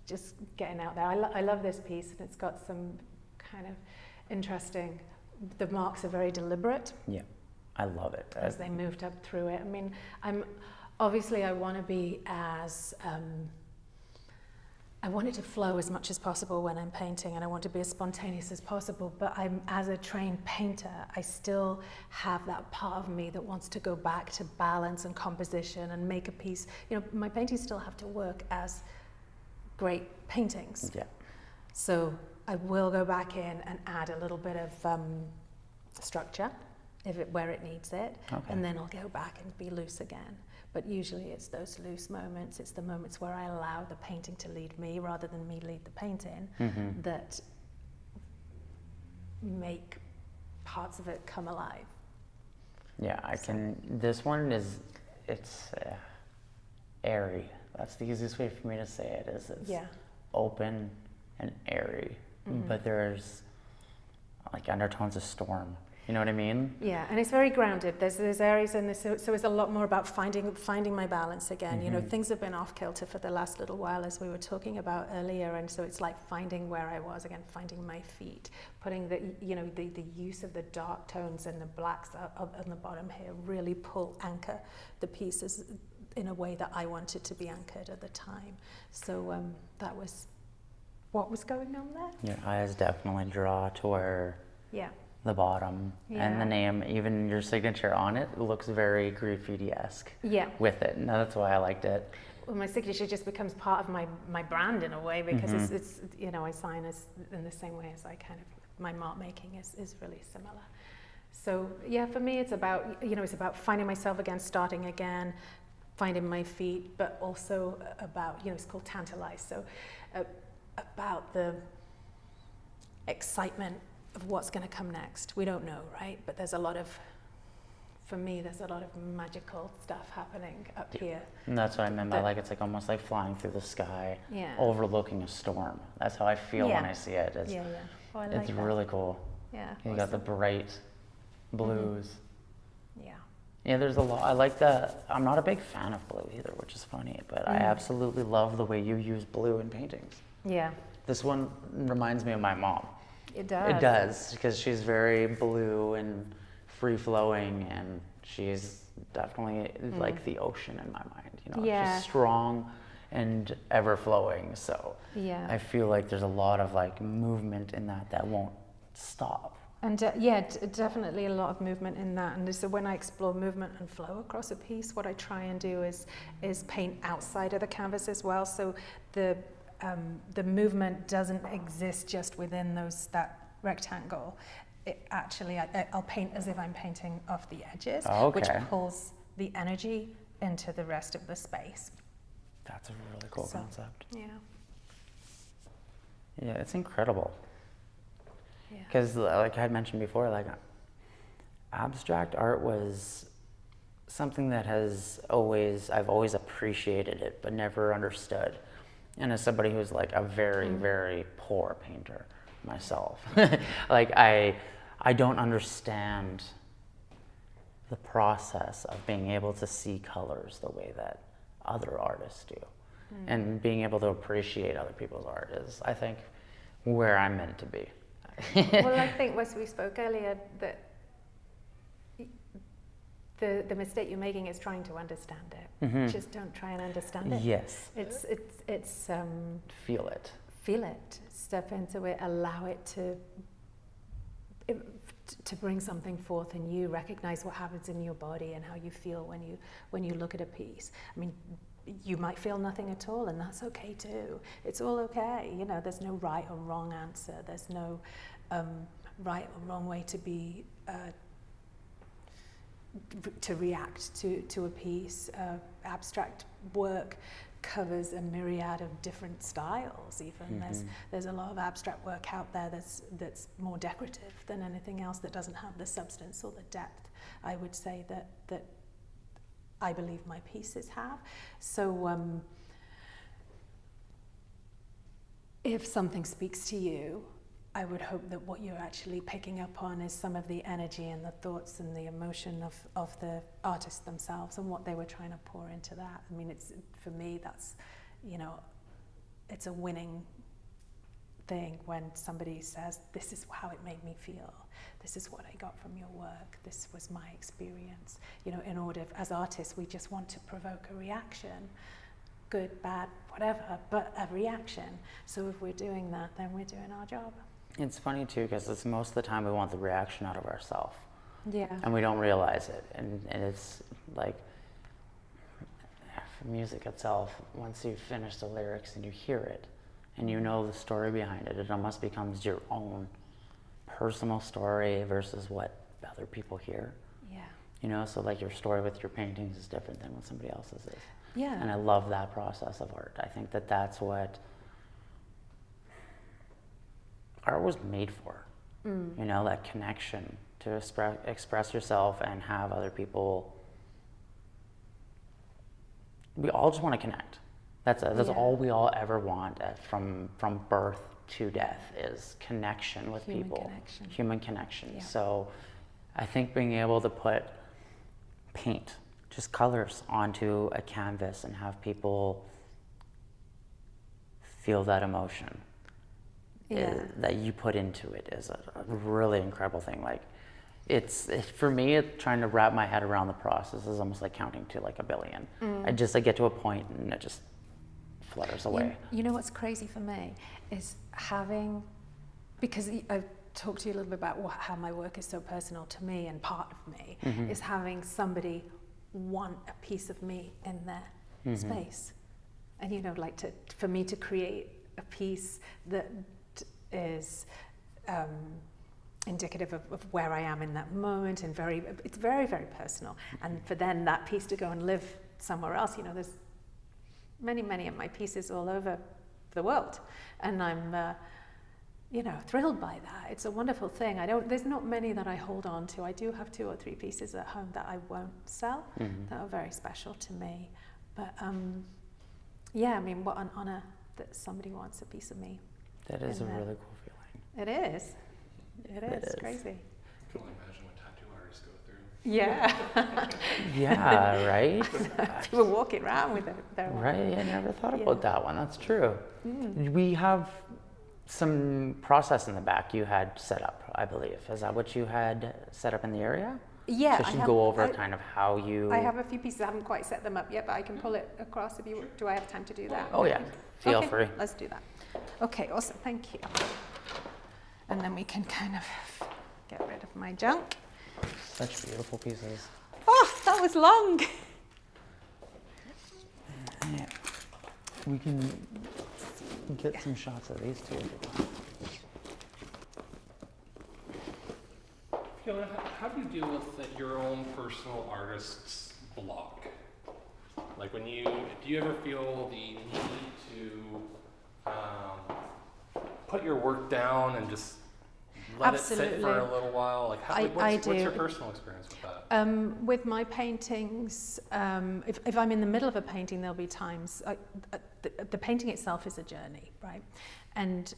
just getting out there. I love this piece, and it's got some kind of interesting, the marks are very deliberate. Yeah, I love it. As they moved up through it. I mean, I want to be as, I want it to flow as much as possible when I'm painting, and I want to be as spontaneous as possible, but as a trained painter, I still have that part of me that wants to go back to balance and composition and make a piece. My paintings still have to work as great paintings. Yeah. So I will go back in and add a little bit of structure where it needs it, and then I'll go back and be loose again. But usually it's those loose moments, it's the moments where I allow the painting to lead me rather than me lead the painting, that make parts of it come alive. Yeah, this one it's airy. That's the easiest way for me to say it, is it's open and airy, but there's like undertones of storm. You know what I mean? Yeah, and it's very grounded. There's areas in this, so it's a lot more about finding my balance again. Things have been off kilter for the last little while, as we were talking about earlier, and so it's like finding where I was again, finding my feet, putting the use of the dark tones and the blacks on the bottom here really anchor the pieces in a way that I wanted to be anchored at the time. So that was what was going on there. Your eyes definitely draw to where the bottom and the name, even your signature on it, looks very graffiti-esque with it. And that's why I liked it. Well, my signature just becomes part of my brand in a way, because it's I sign as in the same way as I kind of, my mark making is really similar. So for me it's about finding myself again, starting again, finding my feet, but also about, it's called Tantalize, so about the excitement of what's going to come next. We don't know, right? But there's a lot of for me, there's a lot of magical stuff happening up here. And that's what I meant by like, it's like almost like flying through the sky, Yeah. overlooking a storm. That's how I feel when I see it. It's, Oh, I like it's that. really cool. Yeah. You got the bright blues. Yeah. Yeah, there's a lot. I like that. I'm not a big fan of blue either, which is funny, but I absolutely love the way you use blue in paintings. Yeah. This one reminds me of my mom. It does. It does, because she's very blue and free-flowing, and she's definitely like the ocean in my mind. You know, she's strong and ever-flowing. So I feel like there's a lot of like movement in that won't stop. And definitely a lot of movement in that. And so when I explore movement and flow across a piece, what I try and do is paint outside of the canvas as well. So the movement doesn't exist just within that rectangle. It actually, I'll paint as if I'm painting off the edges, which pulls the energy into the rest of the space. That's a really cool concept. Yeah. Yeah, it's incredible. Yeah. Because like I had mentioned before, like abstract art was something that I've always appreciated it, but never understood. And as somebody who's like a very, very poor painter myself, like I don't understand the process of being able to see colors the way that other artists do. And being able to appreciate other people's art is, I think, where I'm meant to be. Well, I think as we spoke earlier, that the mistake you're making is trying to understand it. Just don't try and understand it. Yes. It's Feel it. Feel it. Step into it. Allow it to bring something forth in you. Recognize what happens in your body and how you feel when you look at a piece. I mean, you might feel nothing at all, and that's okay too. It's all okay. You know, there's no right or wrong answer. There's no right or wrong way to be to react to a piece. Abstract work covers a myriad of different styles. Even there's a lot of abstract work out there that's more decorative than anything else, that doesn't have the substance or the depth, I would say, that I believe my pieces have. So if something speaks to you, I would hope that what you're actually picking up on is some of the energy and the thoughts and the emotion of the artists themselves and what they were trying to pour into that. I mean, for me, that's, you know, it's a winning thing when somebody says, this is how it made me feel. This is what I got from your work. This was my experience. You know, in order, as artists, we just want to provoke a reaction. Good, bad, whatever, but a reaction. So if we're doing that, then we're doing our job. It's funny too, because it's most of the time we want the reaction out of ourselves. Yeah. And we don't realize it. And it's like, for music itself, once you finish the lyrics and you hear it, and you know the story behind it, it almost becomes your own personal story versus what other people hear. Yeah. You know, so like your story with your paintings is different than what somebody else's is. Yeah. And I love that process of art. I think that that's what art was made for. You know, that connection to express yourself and have other people. We all just want to connect. That's all we all ever want from birth to death is connection with people. Human connection. Yeah. So I think being able to put paint, just colors, onto a canvas and have people feel that emotion that you put into it is a really incredible thing. Like, for me, trying to wrap my head around the process is almost like counting to like 1 billion. I get to a point and it just flutters away. You know what's crazy for me is because I've talked to you a little bit about how my work is so personal to me, and part of me is having somebody want a piece of me in their space. And, you know, like for me to create a piece that is indicative of where I am in that moment, and it's very, very personal. And for then that piece to go and live somewhere else, you know, there's many, many of my pieces all over the world, and thrilled by that. It's a wonderful thing. There's not many that I hold on to. I do have 2 or 3 pieces at home that I won't sell, that are very special to me. But what an honor that somebody wants a piece of me. That is a really cool feeling. It is. It is crazy. I can only imagine what tattoo artists go through. Yeah. Yeah, right? We're walking around with their Right, I never thought about that one. That's true. We have some process in the back you had set up, I believe. Is that what you had set up in the area? Yeah. So should go over kind of how you... I have a few pieces. I haven't quite set them up yet, but I can pull it across if you... Do I have time to do that? Oh, yeah. Feel free. Let's do that. Okay, awesome. Thank you. And then we can kind of get rid of my junk. Such beautiful pieces. Oh, that was long. Yeah. We can get some shots of these two. Fiona, how do you deal with your own personal artist's block? Like do you ever feel the need to put your work down and just let Absolutely. it sit for a little while? Like what's your personal experience with that? With my paintings, if I'm in the middle of a painting, there'll be times, the painting itself is a journey, right? And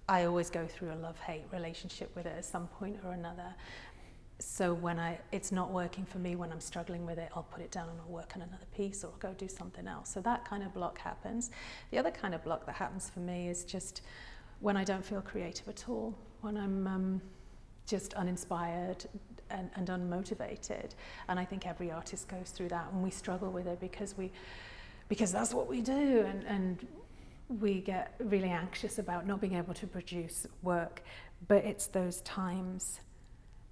I always go through a love-hate relationship with it at some point or another. So when it's not working for me, when I'm struggling with it, I'll put it down and I'll work on another piece or I'll go do something else. So that kind of block happens. The other kind of block that happens for me is just when I don't feel creative at all, when I'm just uninspired and unmotivated. And I think every artist goes through that, and we struggle with it because that's what we do, and we get really anxious about not being able to produce work. But it's those times,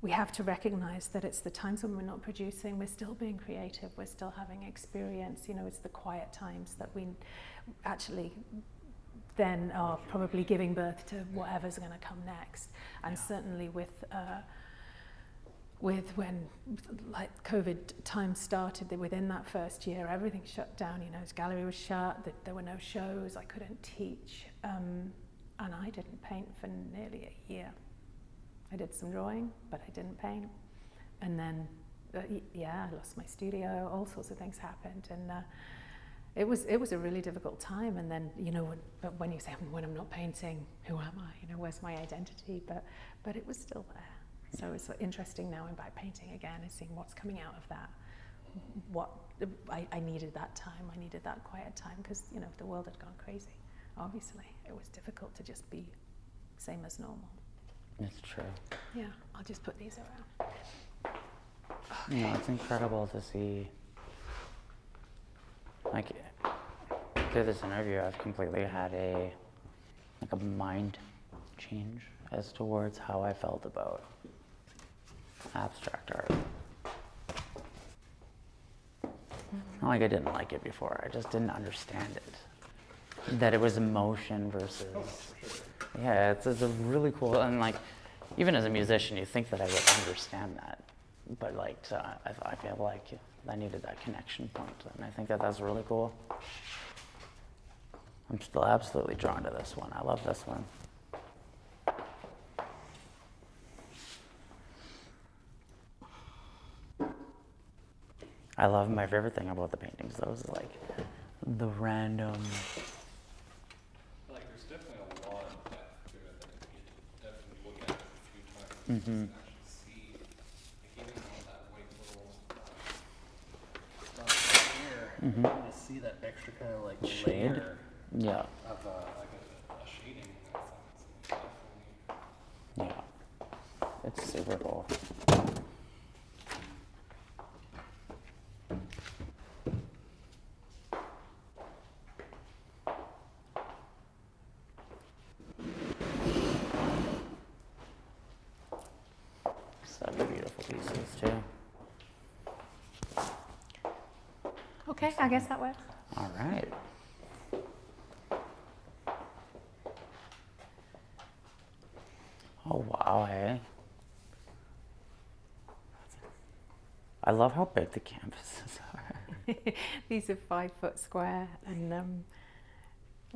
we have to recognize that it's the times when we're not producing, we're still being creative, we're still having experience. It's the quiet times that we actually then are probably giving birth to whatever's going to come next. And certainly with when like COVID time started, within that first year, everything shut down. His gallery was shut, there were no shows, I couldn't teach, and I didn't paint for nearly a year. I did some drawing, but I didn't paint. And then, I lost my studio, all sorts of things happened, and it was a really difficult time. And then, when you say, when I'm not painting, who am I? Where's my identity? But it was still there. So it's interesting now by painting again and seeing what's coming out of that. What I needed that time, I needed that quiet time, because the world had gone crazy. Obviously, it was difficult to just be same as normal. It's true. Yeah, I'll just put these around. Okay. It's incredible to see. Like through this interview, I've completely had a mind change as towards how I felt about abstract art. Not like I didn't like it before, I just didn't understand it. That it was emotion versus... Yeah, it's a really cool, and even as a musician, you think that I would understand that. But I feel like I needed that connection point, and I think that that's really cool. I'm still absolutely drawn to this one. I love this one. I love my favorite thing about the paintings, though, is the random. There's definitely a lot of depth to it that you definitely look at it a few times and actually see, even on that white little stuff here, you can see that extra kind of shade. Layer Yeah. of a shading in that sense. Definitely. Yeah. It's super cool. Such beautiful pieces too. Okay, I guess that works. All right. Oh wow, hey. I love how big the canvases are. These are 5 foot square, and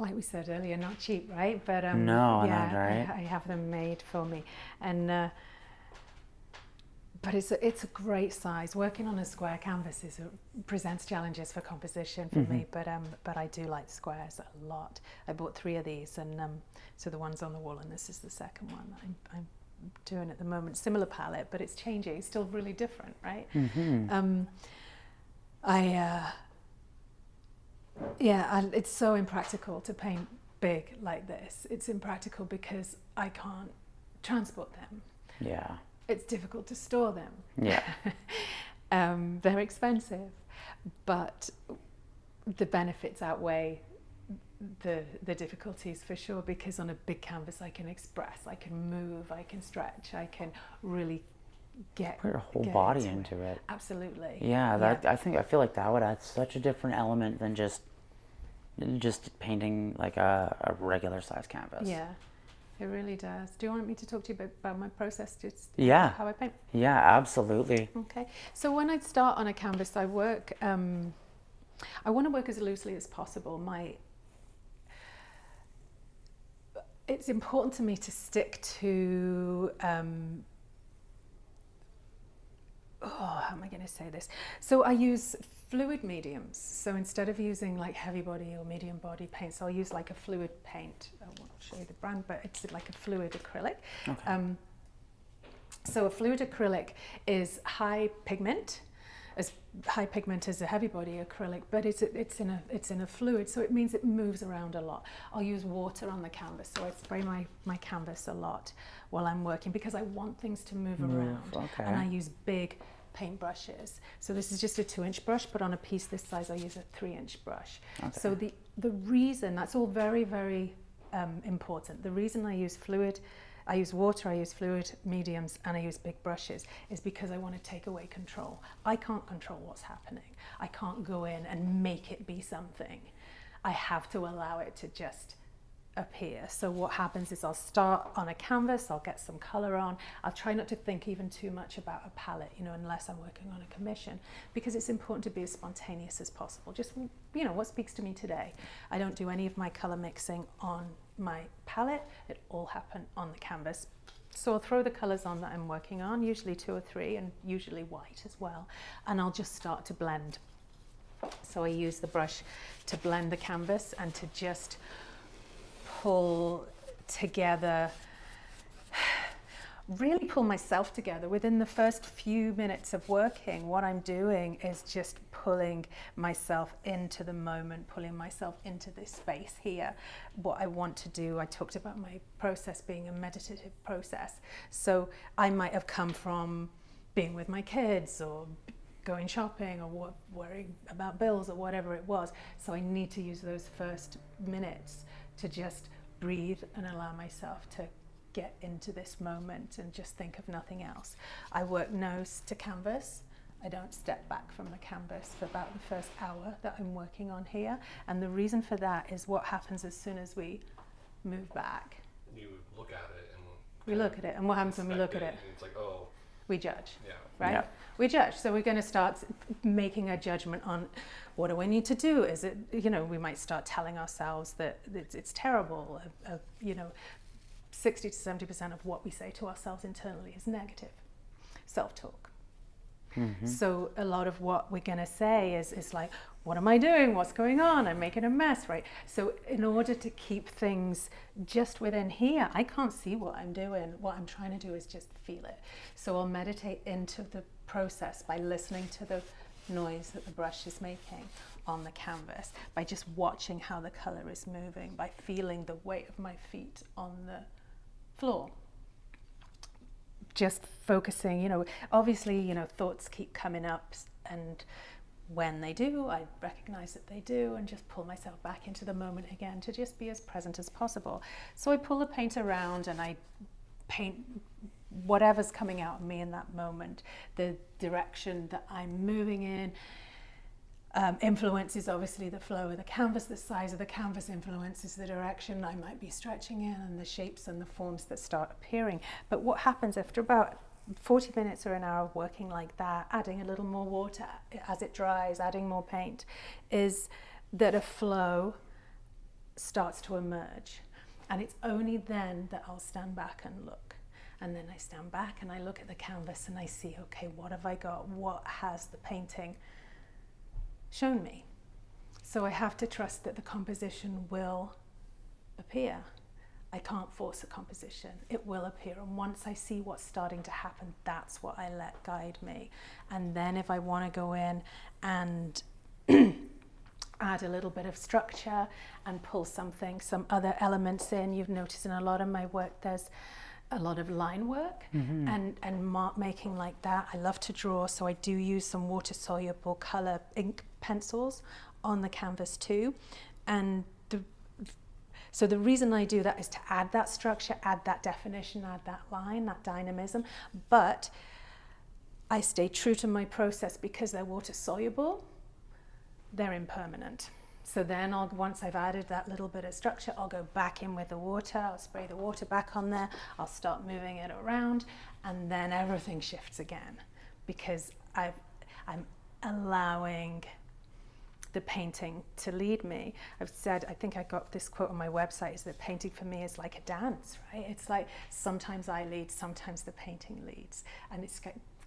like we said earlier, not cheap, right? But no, yeah, not right. I have them made for me, and but it's a great size. Working on a square canvas presents challenges for composition for me, but I do like squares a lot. I bought 3 of these, and so the one's on the wall, and this is the second one I'm doing at the moment. Similar palette, but it's changing. It's still really different, right? It's so impractical to paint big like this. It's impractical because I can't transport them. Yeah. It's difficult to store them. Yeah. They're expensive, but the benefits outweigh the difficulties for sure, because on a big canvas I can express, I can move, I can stretch, I can really put your whole body into it. Absolutely. Yeah, I feel like that would add such a different element than just painting like a regular size canvas. Yeah. It really does. Do you want me to talk to you about my process, just how I paint? Yeah, absolutely. Okay. So when I start on a canvas, I work, I want to work as loosely as possible. It's important to me to stick to, how am I going to say this? So I use fluid mediums. So instead of using like heavy body or medium body paints, I'll use like a fluid paint. I won't show you the brand, but it's like a fluid acrylic. Okay. So a fluid acrylic is high pigment as a heavy body acrylic, but it's in a fluid, so it means it moves around a lot. I'll use water on the canvas, so I spray my canvas a lot while I'm working because I want things to move around. Okay. And I use big paint brushes. So this is just a 2-inch brush, but on a piece this size I use a 3-inch brush. Okay. So the reason, that's all very, very important. The reason I use water, I use fluid mediums, and I use big brushes is because I want to take away control. I can't control what's happening. I can't go in and make it be something. I have to allow it to just appear. So what happens is I'll start on a canvas, I'll get some color on. I'll try not to think even too much about a palette, unless I'm working on a commission, because it's important to be as spontaneous as possible. Just, what speaks to me today. I don't do any of my color mixing on my palette. It all happens on the canvas. So I'll throw the colors on that I'm working on, usually 2 or 3, and usually white as well. And I'll just start to blend. So I use the brush to blend the canvas and to just pull together, really pull myself together. Within the first few minutes of working, what I'm doing is just pulling myself into the moment, pulling myself into this space here. What I want to do, I talked about my process being a meditative process. So I might have come from being with my kids or going shopping or worrying about bills or whatever it was. So I need to use those first minutes to just breathe and allow myself to get into this moment and just think of nothing else. I work nose to canvas. I don't step back from the canvas for about the first hour that I'm working on here. And the reason for that is what happens as soon as we move back. You look at it and we look at it, and what happens when we look at it? It's like, oh. We judge. Yeah. Right? Yeah. We judge. So we're going to start making a judgment on what do I need to do? Is it, we might start telling ourselves that it's terrible. 60 to 70% of what we say to ourselves internally is negative self-talk. Mm-hmm. So a lot of what we're going to say is like, what am I doing? What's going on? I'm making a mess, right? So in order to keep things just within here, I can't see what I'm doing. What I'm trying to do is just feel it. So I'll meditate into the process by listening to the noise that the brush is making on the canvas, by just watching how the color is moving, by feeling the weight of my feet on the floor. Just focusing, obviously, thoughts keep coming up, and when they do, I recognize that they do and just pull myself back into the moment again to just be as present as possible. So I pull the paint around and I paint whatever's coming out of me in that moment. The direction that I'm moving in influences obviously the flow of the canvas. The size of the canvas influences the direction I might be stretching in and the shapes and the forms that start appearing. But what happens after about 40 minutes or an hour of working like that, adding a little more water as it dries, adding more paint, is that a flow starts to emerge. And it's only then that I'll stand back and look. And then I stand back and I look at the canvas and I see, okay, what have I got? What has the painting shown me? So I have to trust that the composition will appear. I can't force a composition. It will appear. And once I see what's starting to happen, that's what I let guide me. And then if I want to go in and add a little bit of structure and pull some other elements in, you've noticed in a lot of my work, there's a lot of line work and mark making like that. I love to draw, so I do use some water soluble color ink pencils on the canvas too. And so the reason I do that is to add that structure, add that definition, add that line, that dynamism. But I stay true to my process because they're water soluble, they're impermanent. So then once I've added that little bit of structure, I'll go back in with the water, I'll spray the water back on there, I'll start moving it around, and then everything shifts again because I'm allowing the painting to lead me. I've said, I think I got this quote on my website, is that painting for me is like a dance, right? It's like sometimes I lead, sometimes the painting leads. And it's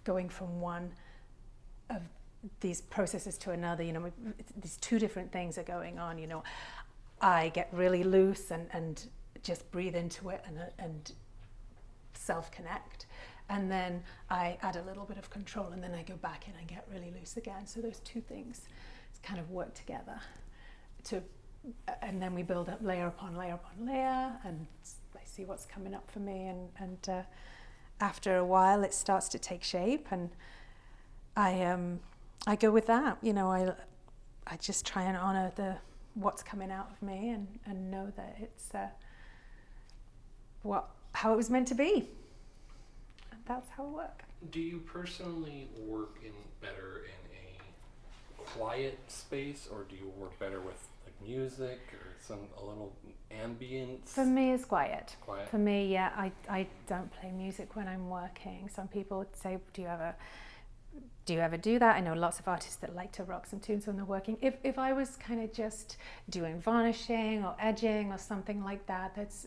going from one of these processes to another, you know, these two different things are going on, you know. I get really loose and just breathe into it and self-connect. And then I add a little bit of control and then I go back and I get really loose again. So those two things kind of work together and then we build up layer upon layer upon layer, and I see what's coming up for me, and after a while it starts to take shape, and I go with that, you know. I just try and honor what's coming out of me and know that it's how it was meant to be, and that's how it works. Do you personally work better in a quiet space, or do you work better with like music or a little ambience? For me, it's quiet. Quiet. For me, yeah, I don't play music when I'm working. Some people would say, do you ever do that? I know lots of artists that like to rock some tunes when they're working. If I was kind of just doing varnishing or edging or something like that, that's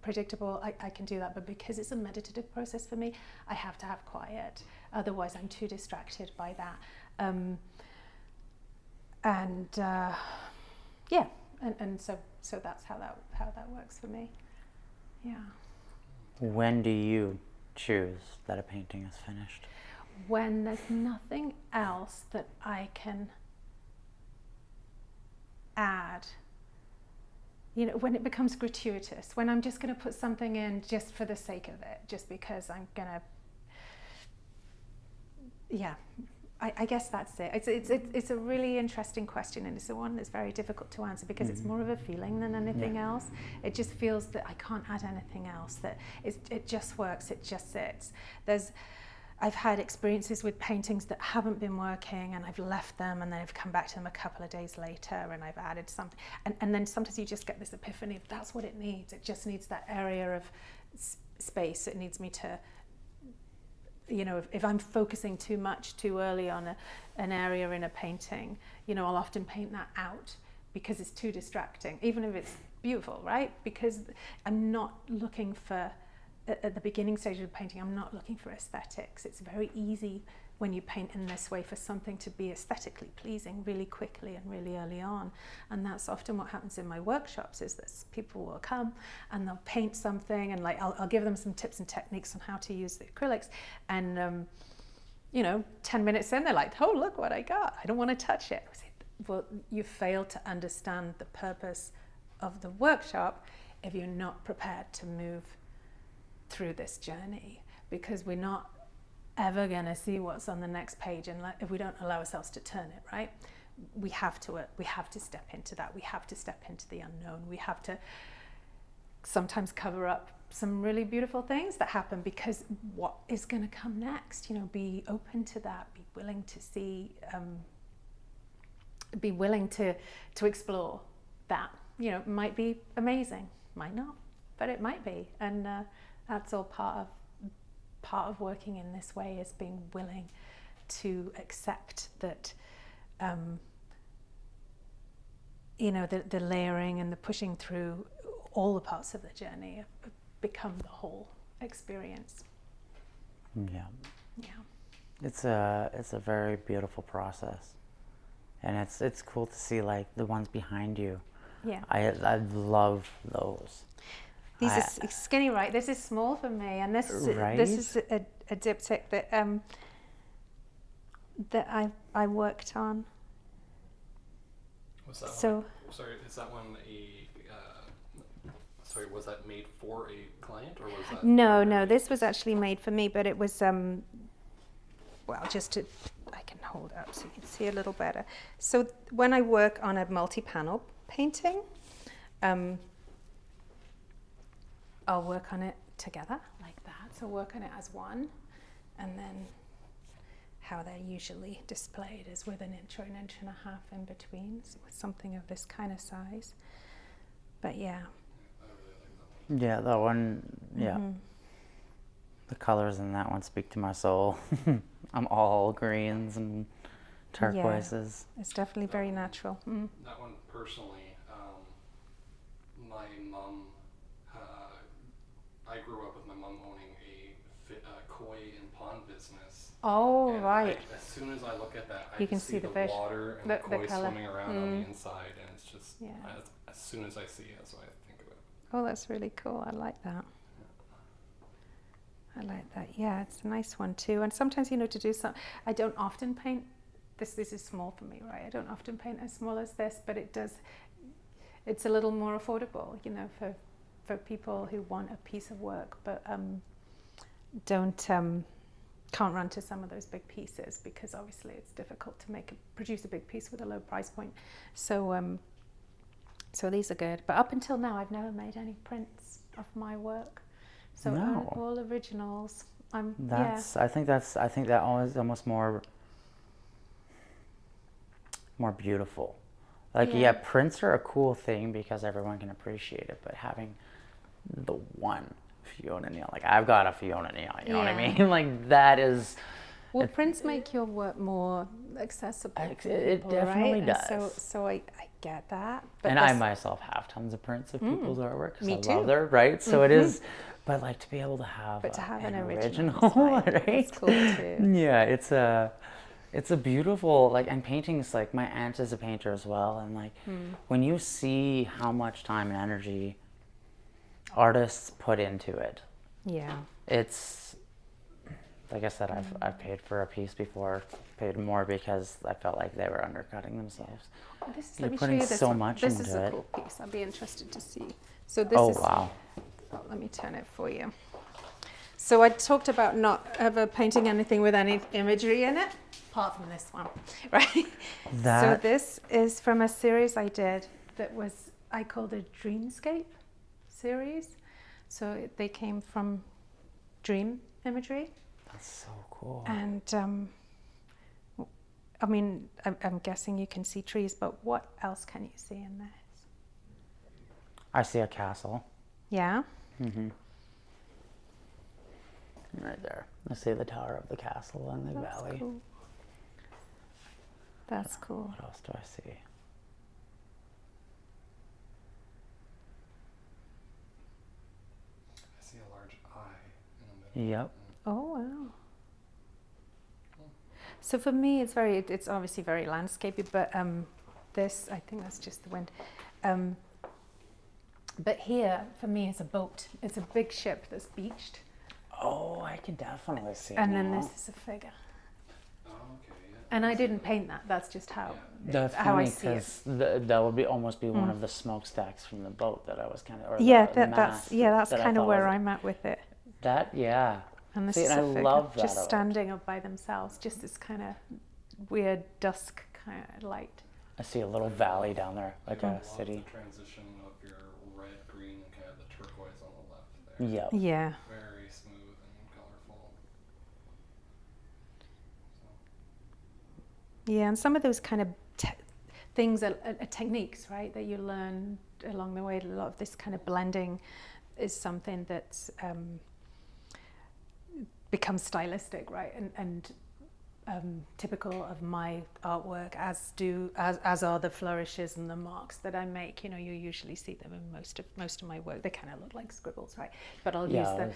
predictable, I can do that. But because it's a meditative process for me, I have to have quiet. Otherwise, I'm too distracted by that. So that's how that works for me. Yeah. When do you choose that a painting is finished? When there's nothing else that I can add. You know, when it becomes gratuitous, when I'm just going to put something in just for the sake of it, just because I'm going to, yeah, I guess that's it. It's a really interesting question, and it's the one that's very difficult to answer because it's more of a feeling than anything else. It just feels that I can't add anything else, that it just works, it just sits. I've had experiences with paintings that haven't been working, and I've left them, and then I've come back to them a couple of days later and I've added something, and then sometimes you just get this epiphany, that's what it needs. It just needs that area of space. It needs me to, you know, if I'm focusing too much too early on an area in a painting, you know, I'll often paint that out because it's too distracting, even if it's beautiful, right? Because I'm not looking for, at the beginning stage of the painting, I'm not looking for aesthetics. It's very easy when you paint in this way for something to be aesthetically pleasing really quickly and really early on. And that's often what happens in my workshops, is that people will come and they'll paint something, and like I'll give them some tips and techniques on how to use the acrylics, and you know, 10 minutes in they're like, oh, look what I got, I don't want to touch it. I say, well, you failed to understand the purpose of the workshop if you're not prepared to move through this journey, because we're not ever going to see what's on the next page, and if we don't allow ourselves to turn it, right? We have to step into that. We have to step into the unknown. We have to sometimes cover up some really beautiful things that happen, because what is going to come next? You know, be open to that. Be willing to see. Be willing to explore that. You know, it might be amazing, might not, but it might be, and that's all part of working in this way, is being willing to accept that you know, the layering and the pushing through all the parts of the journey become the whole experience. Yeah. Yeah. It's a very beautiful process, and it's cool to see like the ones behind you. Yeah. I love those. These are skinny, right? This is small for me, and this is a diptych that I worked on. Was that so? One, sorry, is that one sorry, was that made for a client, or was that? No. This was actually made for me, but it was well, I can hold it up so you can see a little better. So when I work on a multi-panel painting, I'll work on it together like that. So work on it as one, and then how they're usually displayed is with an inch or an inch and a half in between, so with something of this kind of size. But yeah. Yeah, that one. Yeah. Mm-hmm. The colors in that one speak to my soul. I'm all greens and turquoises. Yeah, it's definitely very natural. Mm. That one personally, my mom, I grew up with my mom owning a koi and pond business. Oh, and right. As soon as I look at that, I you can see the fish. water and the koi swimming around on the inside, and it's just, as soon as I see it, that's what I think of it. Oh, that's really cool. I like that. I like that. Yeah, it's a nice one too. And sometimes, you know, to do some, I don't often paint, this is small for me, right? I don't often paint as small as this, but it's a little more affordable, you know, for people who want a piece of work, but can't run to some of those big pieces, because obviously it's difficult to produce a big piece with a low price point. So so these are good. But up until now, I've never made any prints of my work. So all originals. I think that always almost more beautiful. Like prints are a cool thing because everyone can appreciate it, but having the one Fiona Neal, like I've got a Fiona Neal, you know what I mean? Like that is. Well, prints make your work more accessible. It definitely does. And so I get that. But and I myself have tons of prints of people's artwork because I love their, right? So it is, but like to be able to have, an original, right? That's cool too. Yeah, it's a beautiful, like, and painting's like, my aunt is a painter as well, and like when you see how much time and energy artists put into it, it's like I said, I've paid for a piece before, paid more because I felt like they were undercutting themselves. Let me putting show you this so one. much this into is it. a cool piece. I'll be interested to see. So this is. Wow. Oh, let me turn it for you. So I talked about not ever painting anything with any imagery in it, apart from this one, right? So this is from a series I did that I called a Dreamscape series. So they came from dream imagery. That's so cool. And I mean, I'm guessing you can see trees, but what else can you see in this? I see a castle. Yeah? Mm-hmm. Right there. I see the tower of the castle and the valley. Cool. That's cool. What else do I see? I see a large eye in the middle. Yep. Oh, wow. So for me, it's obviously very landscapey, but this, I think that's just the wind. But here, for me, it's a boat. It's a big ship that's beached. Oh, I can definitely see it. And then this is a figure. Oh, okay, yeah. And I didn't paint that. That's just how I see it. That would almost be one of the smokestacks from the boat that I was kind of. That's kind of where I'm at with it. And this is a figure love that just standing up by themselves, just this kind of weird dusk kind of light. I see a little valley down there, like a city. The transition of your red, green, and kind of the turquoise on the left there. Yep. Yeah. Very smooth and colorful. Yeah, and some of those kind of things are techniques, right, that you learn along the way. A lot of this kind of blending is something that's becomes stylistic, right? And typical of my artwork, as are the flourishes and the marks that I make. You usually see them in most of my work. They kind of look like scribbles, right? But I'll use them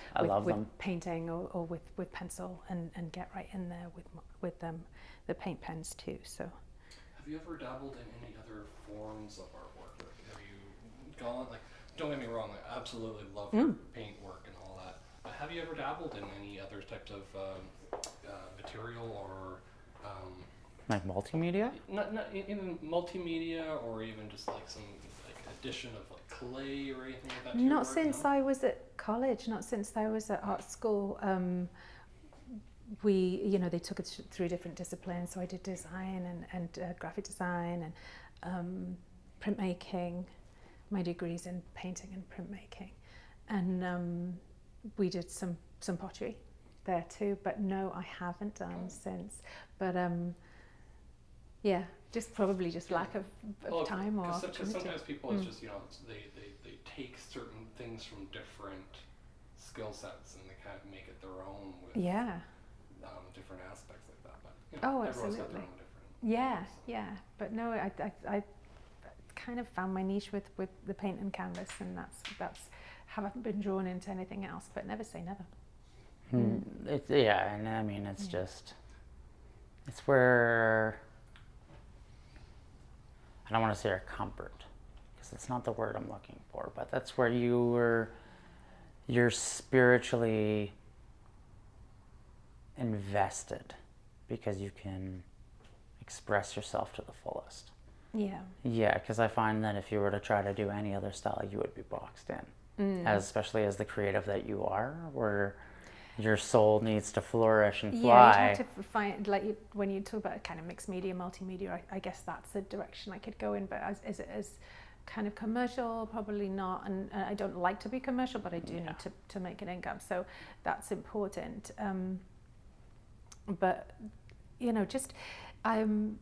with painting or with pencil and get right in there with the paint pens too. So, have you ever dabbled in any other forms of artwork? Have you gone don't get me wrong, I absolutely love your paint work and all that. But have you ever dabbled in any other types of material or like multimedia? Not even multimedia, or even just like some addition of like clay or anything like that. Not since I was at college. Not since I was at art school. They took us through different disciplines. So I did design and graphic design and printmaking. My degree's in painting and printmaking, and we did some pottery there too. But no, I haven't done since. But probably just lack of time or opportunity. Because sometimes people it's just they take certain things from different skill sets and they kind of make it their own with different aspects like that. But everyone's got their own different. Yeah. But no, I kind of found my niche with the paint and canvas, and that's haven't been drawn into anything else. But never say never. And I mean it's just it's where I don't want to say your comfort, because it's not the word I'm looking for, but that's where you're spiritually invested, because you can express yourself to the fullest. Yeah, because I find that if you were to try to do any other style, you would be boxed in, especially as the creative that you are, where your soul needs to flourish and fly. Yeah, you have to find, when you talk about kind of mixed media, multimedia, I guess that's the direction I could go in, but is it as kind of commercial? Probably not, and I don't like to be commercial, but I do need to make an income, so that's important. But, I'm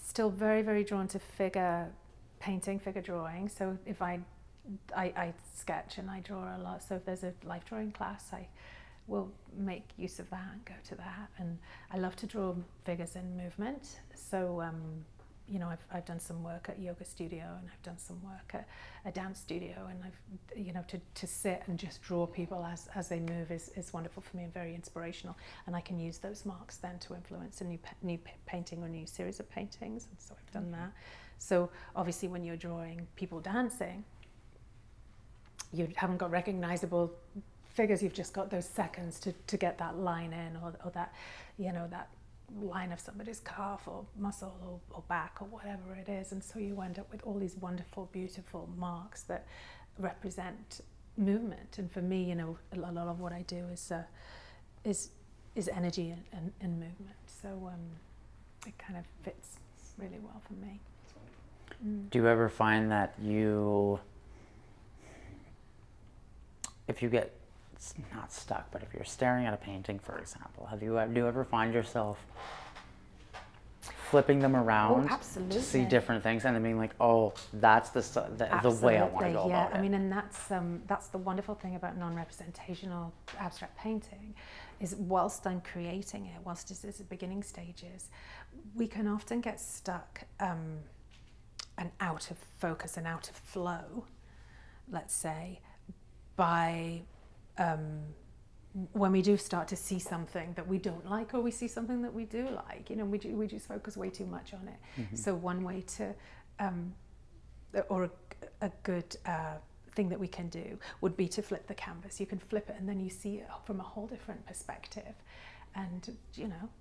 still very, very drawn to figure painting, figure drawing, so if I sketch and I draw a lot, so if there's a life drawing class, I will make use of that and go to that. And I love to draw figures in movement, so I've done some work at yoga studio, and I've done some work at a dance studio, and I've to sit and just draw people as they move is wonderful for me and very inspirational, and I can use those marks then to influence a new painting or a new series of paintings, and so I've done that. So obviously when you're drawing people dancing, you haven't got recognizable figures, you've just got those seconds to get that line in, or that that line of somebody's calf or muscle or back or whatever it is, and so you end up with all these wonderful, beautiful marks that represent movement. And for me, a lot of what I do is energy and movement, so it kind of fits really well for me. Do you ever find that if you get not stuck, but if you're staring at a painting, for example, do you ever find yourself flipping them around to see different things and then being like, oh, that's the way I want to go about it? I mean, and that's the wonderful thing about non-representational abstract painting, is whilst I'm creating it, whilst it's the beginning stages, we can often get stuck and out of focus and out of flow, let's say, by when we do start to see something that we don't like, or we see something that we do like, we just focus way too much on it. Mm-hmm. So one way to, or a good thing that we can do would be to flip the canvas. You can flip it and then you see it from a whole different perspective. And,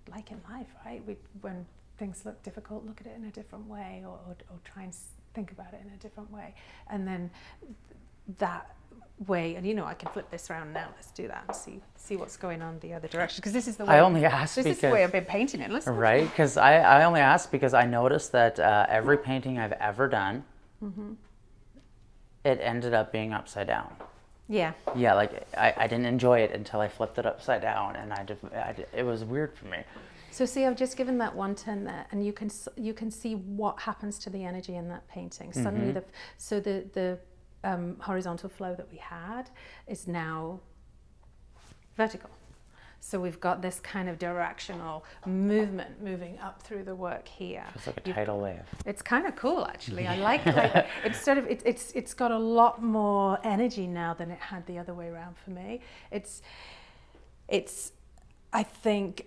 like in life, right? When things look difficult, look at it in a different way, or try and think about it in a different way. And then that way, and I can flip this around now. Let's do that and see what's going on the other direction, because this is the way. I only asked this is the way I've been painting it. Listen. Right, because I only asked because I noticed that every painting I've ever done, it ended up being upside down. Yeah. Yeah, like I didn't enjoy it until I flipped it upside down, and it was weird for me. So see, I've just given that one turn there, and you can see what happens to the energy in that painting. Suddenly, the horizontal flow that we had is now vertical. So we've got this kind of directional movement moving up through the work here. It's like a tidal wave. It's kind of cool, actually. I like it's sort of it's got a lot more energy now than it had the other way around for me. It's I think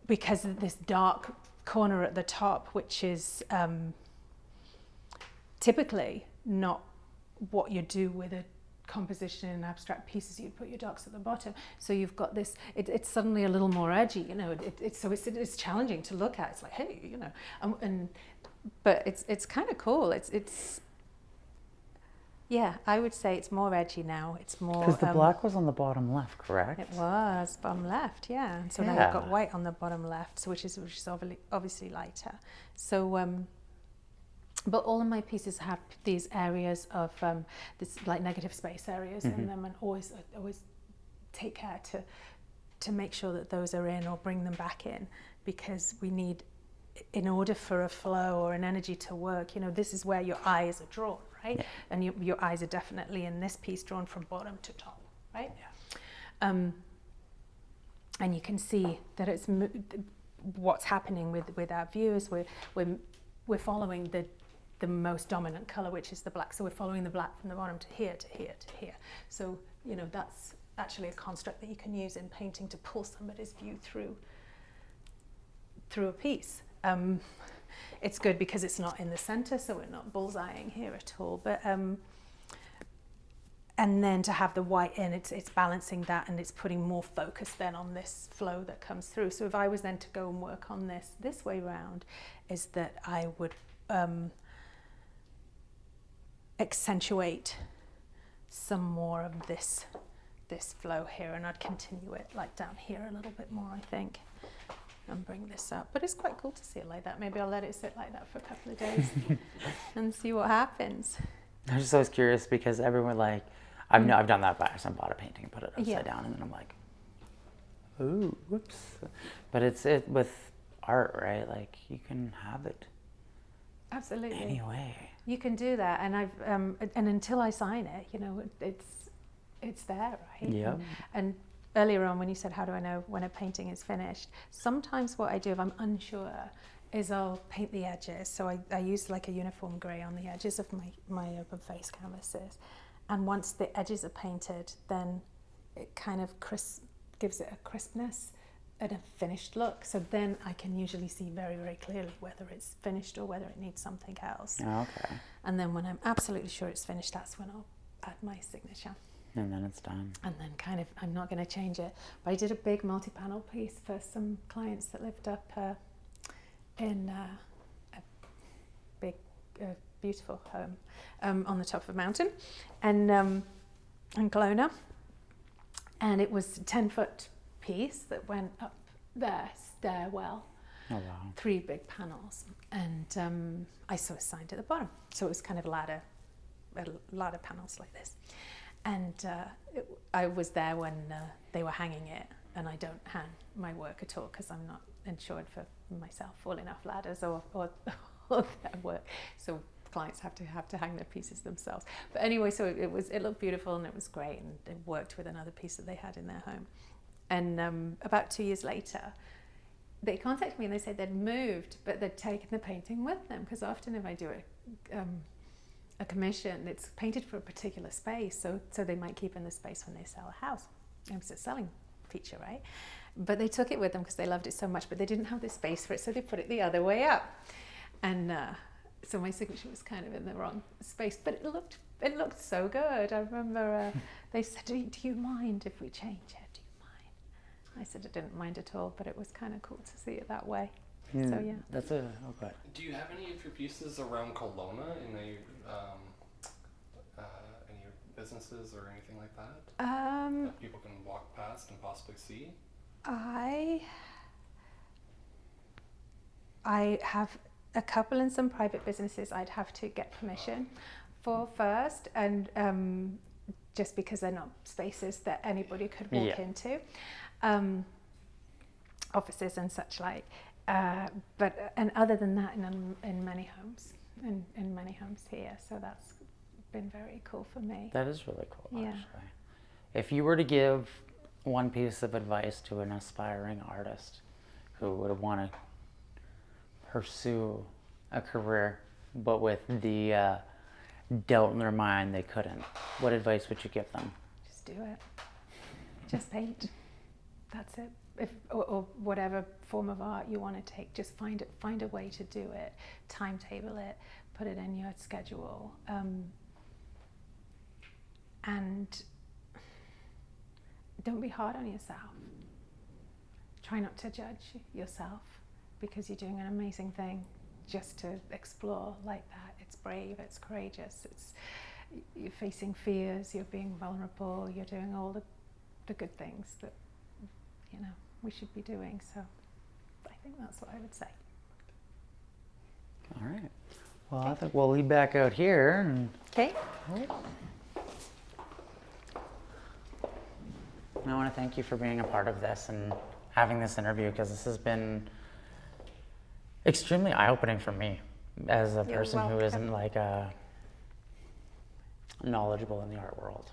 because of this dark corner at the top, which is typically not what you do with a composition in abstract pieces. You'd put your darks at the bottom, so you've got this. It's suddenly a little more edgy, you know. It's challenging to look at. It's like, hey, you know, but it's kind of cool. It's yeah, I would say it's more edgy now. It's more because the black was on the bottom left, correct? It was bottom left, yeah. And so now you've got white on the bottom left, so which is obviously lighter. So but all of my pieces have these areas of this like negative space areas in them, and always take care to make sure that those are in or bring them back in, because we need, in order for a flow or an energy to work, you know, this is where your eyes are drawn, right? Yeah. And your eyes are definitely in this piece drawn from bottom to top, right? Yeah. And you can see that it's what's happening with our viewers. We're following the most dominant color, which is the black. So we're following the black from the bottom to here, to here, to here. So, you know, that's actually a construct that you can use in painting to pull somebody's view through a piece. It's good because it's not in the center, so we're not bullseyeing here at all. But and then to have the white in, it's balancing that, and it's putting more focus then on this flow that comes through. So if I was then to go and work on this way round, is that I would accentuate some more of this flow here, and I'd continue it like down here a little bit more, I think, and bring this up. But it's quite cool to see it like that. Maybe I'll let it sit like that for a couple of days and see what happens. I'm just always curious because everyone like I've done that by accident, bought a painting, put it upside down, and then I'm like, ooh, whoops. But it's with art, right? Like you can have it absolutely any way. You can do that, and I've and until I sign it, you know, it's there, right? Yeah. And earlier on when you said, how do I know when a painting is finished? Sometimes what I do if I'm unsure is I'll paint the edges. So I use like a uniform grey on the edges of my open face canvases. And once the edges are painted, then it kind of gives it a crispness and a finished look. So then I can usually see very, very clearly whether it's finished or whether it needs something else. Oh, okay. And then when I'm absolutely sure it's finished, that's when I'll add my signature. And then it's done. And then kind of, I'm not going to change it. But I did a big multi-panel piece for some clients that lived up in a big, beautiful home on the top of a mountain in Kelowna. And it was a 10-foot piece that went up their stairwell. Oh, wow. 3 big panels. And I sort of signed at the bottom. So it was kind of a ladder panels like this. And I was there when they were hanging it, and I don't hang my work at all because I'm not insured for myself falling off ladders or their work. So clients have to hang their pieces themselves. But anyway, so it looked beautiful and it was great, and it worked with another piece that they had in their home. And about 2 years later, they contacted me and they said they'd moved, but they'd taken the painting with them, because often if I do a commission, it's painted for a particular space, so they might keep in the space when they sell a house. It's a selling feature, right? But they took it with them because they loved it so much, but they didn't have the space for it, so they put it the other way up. And so my signature was kind of in the wrong space, but it looked so good. I remember they said, do you mind if we change it? Do you mind? I said I didn't mind at all, but it was kind of cool to see it that way. So yeah. That's okay. Do you have any of your pieces around Kelowna in any businesses or anything like that? That people can walk past and possibly see? I have a couple in some private businesses I'd have to get permission for first, and just because they're not spaces that anybody could walk into. Offices and such like. But other than that, in many homes, in many homes here, so that's been very cool for me. That is really cool, yeah. actually. If you were to give one piece of advice to an aspiring artist who would want to pursue a career, but with the doubt in their mind they couldn't, what advice would you give them? Just do it. Just paint. That's it. Or whatever form of art you want to take, just find a way to do it. Timetable it. Put it in your schedule. And don't be hard on yourself. Try not to judge yourself, because you're doing an amazing thing just to explore like that. It's brave, it's courageous, you're facing fears, you're being vulnerable, you're doing all the good things that, you know, we should be doing. So I think that's what I would say. All right. Well, I think we'll leave back out here. And okay. And I want to thank you for being a part of this and having this interview, because this has been extremely eye-opening for me as a person who isn't like knowledgeable in the art world.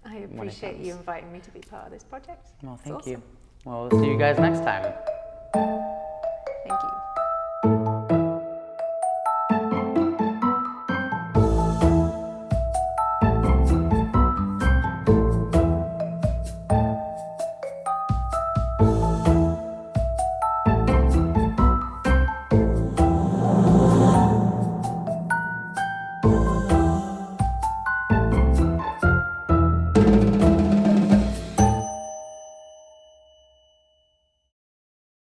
I appreciate you inviting me to be part of this project. Well, thank awesome. you. Well, we'll see you guys next time.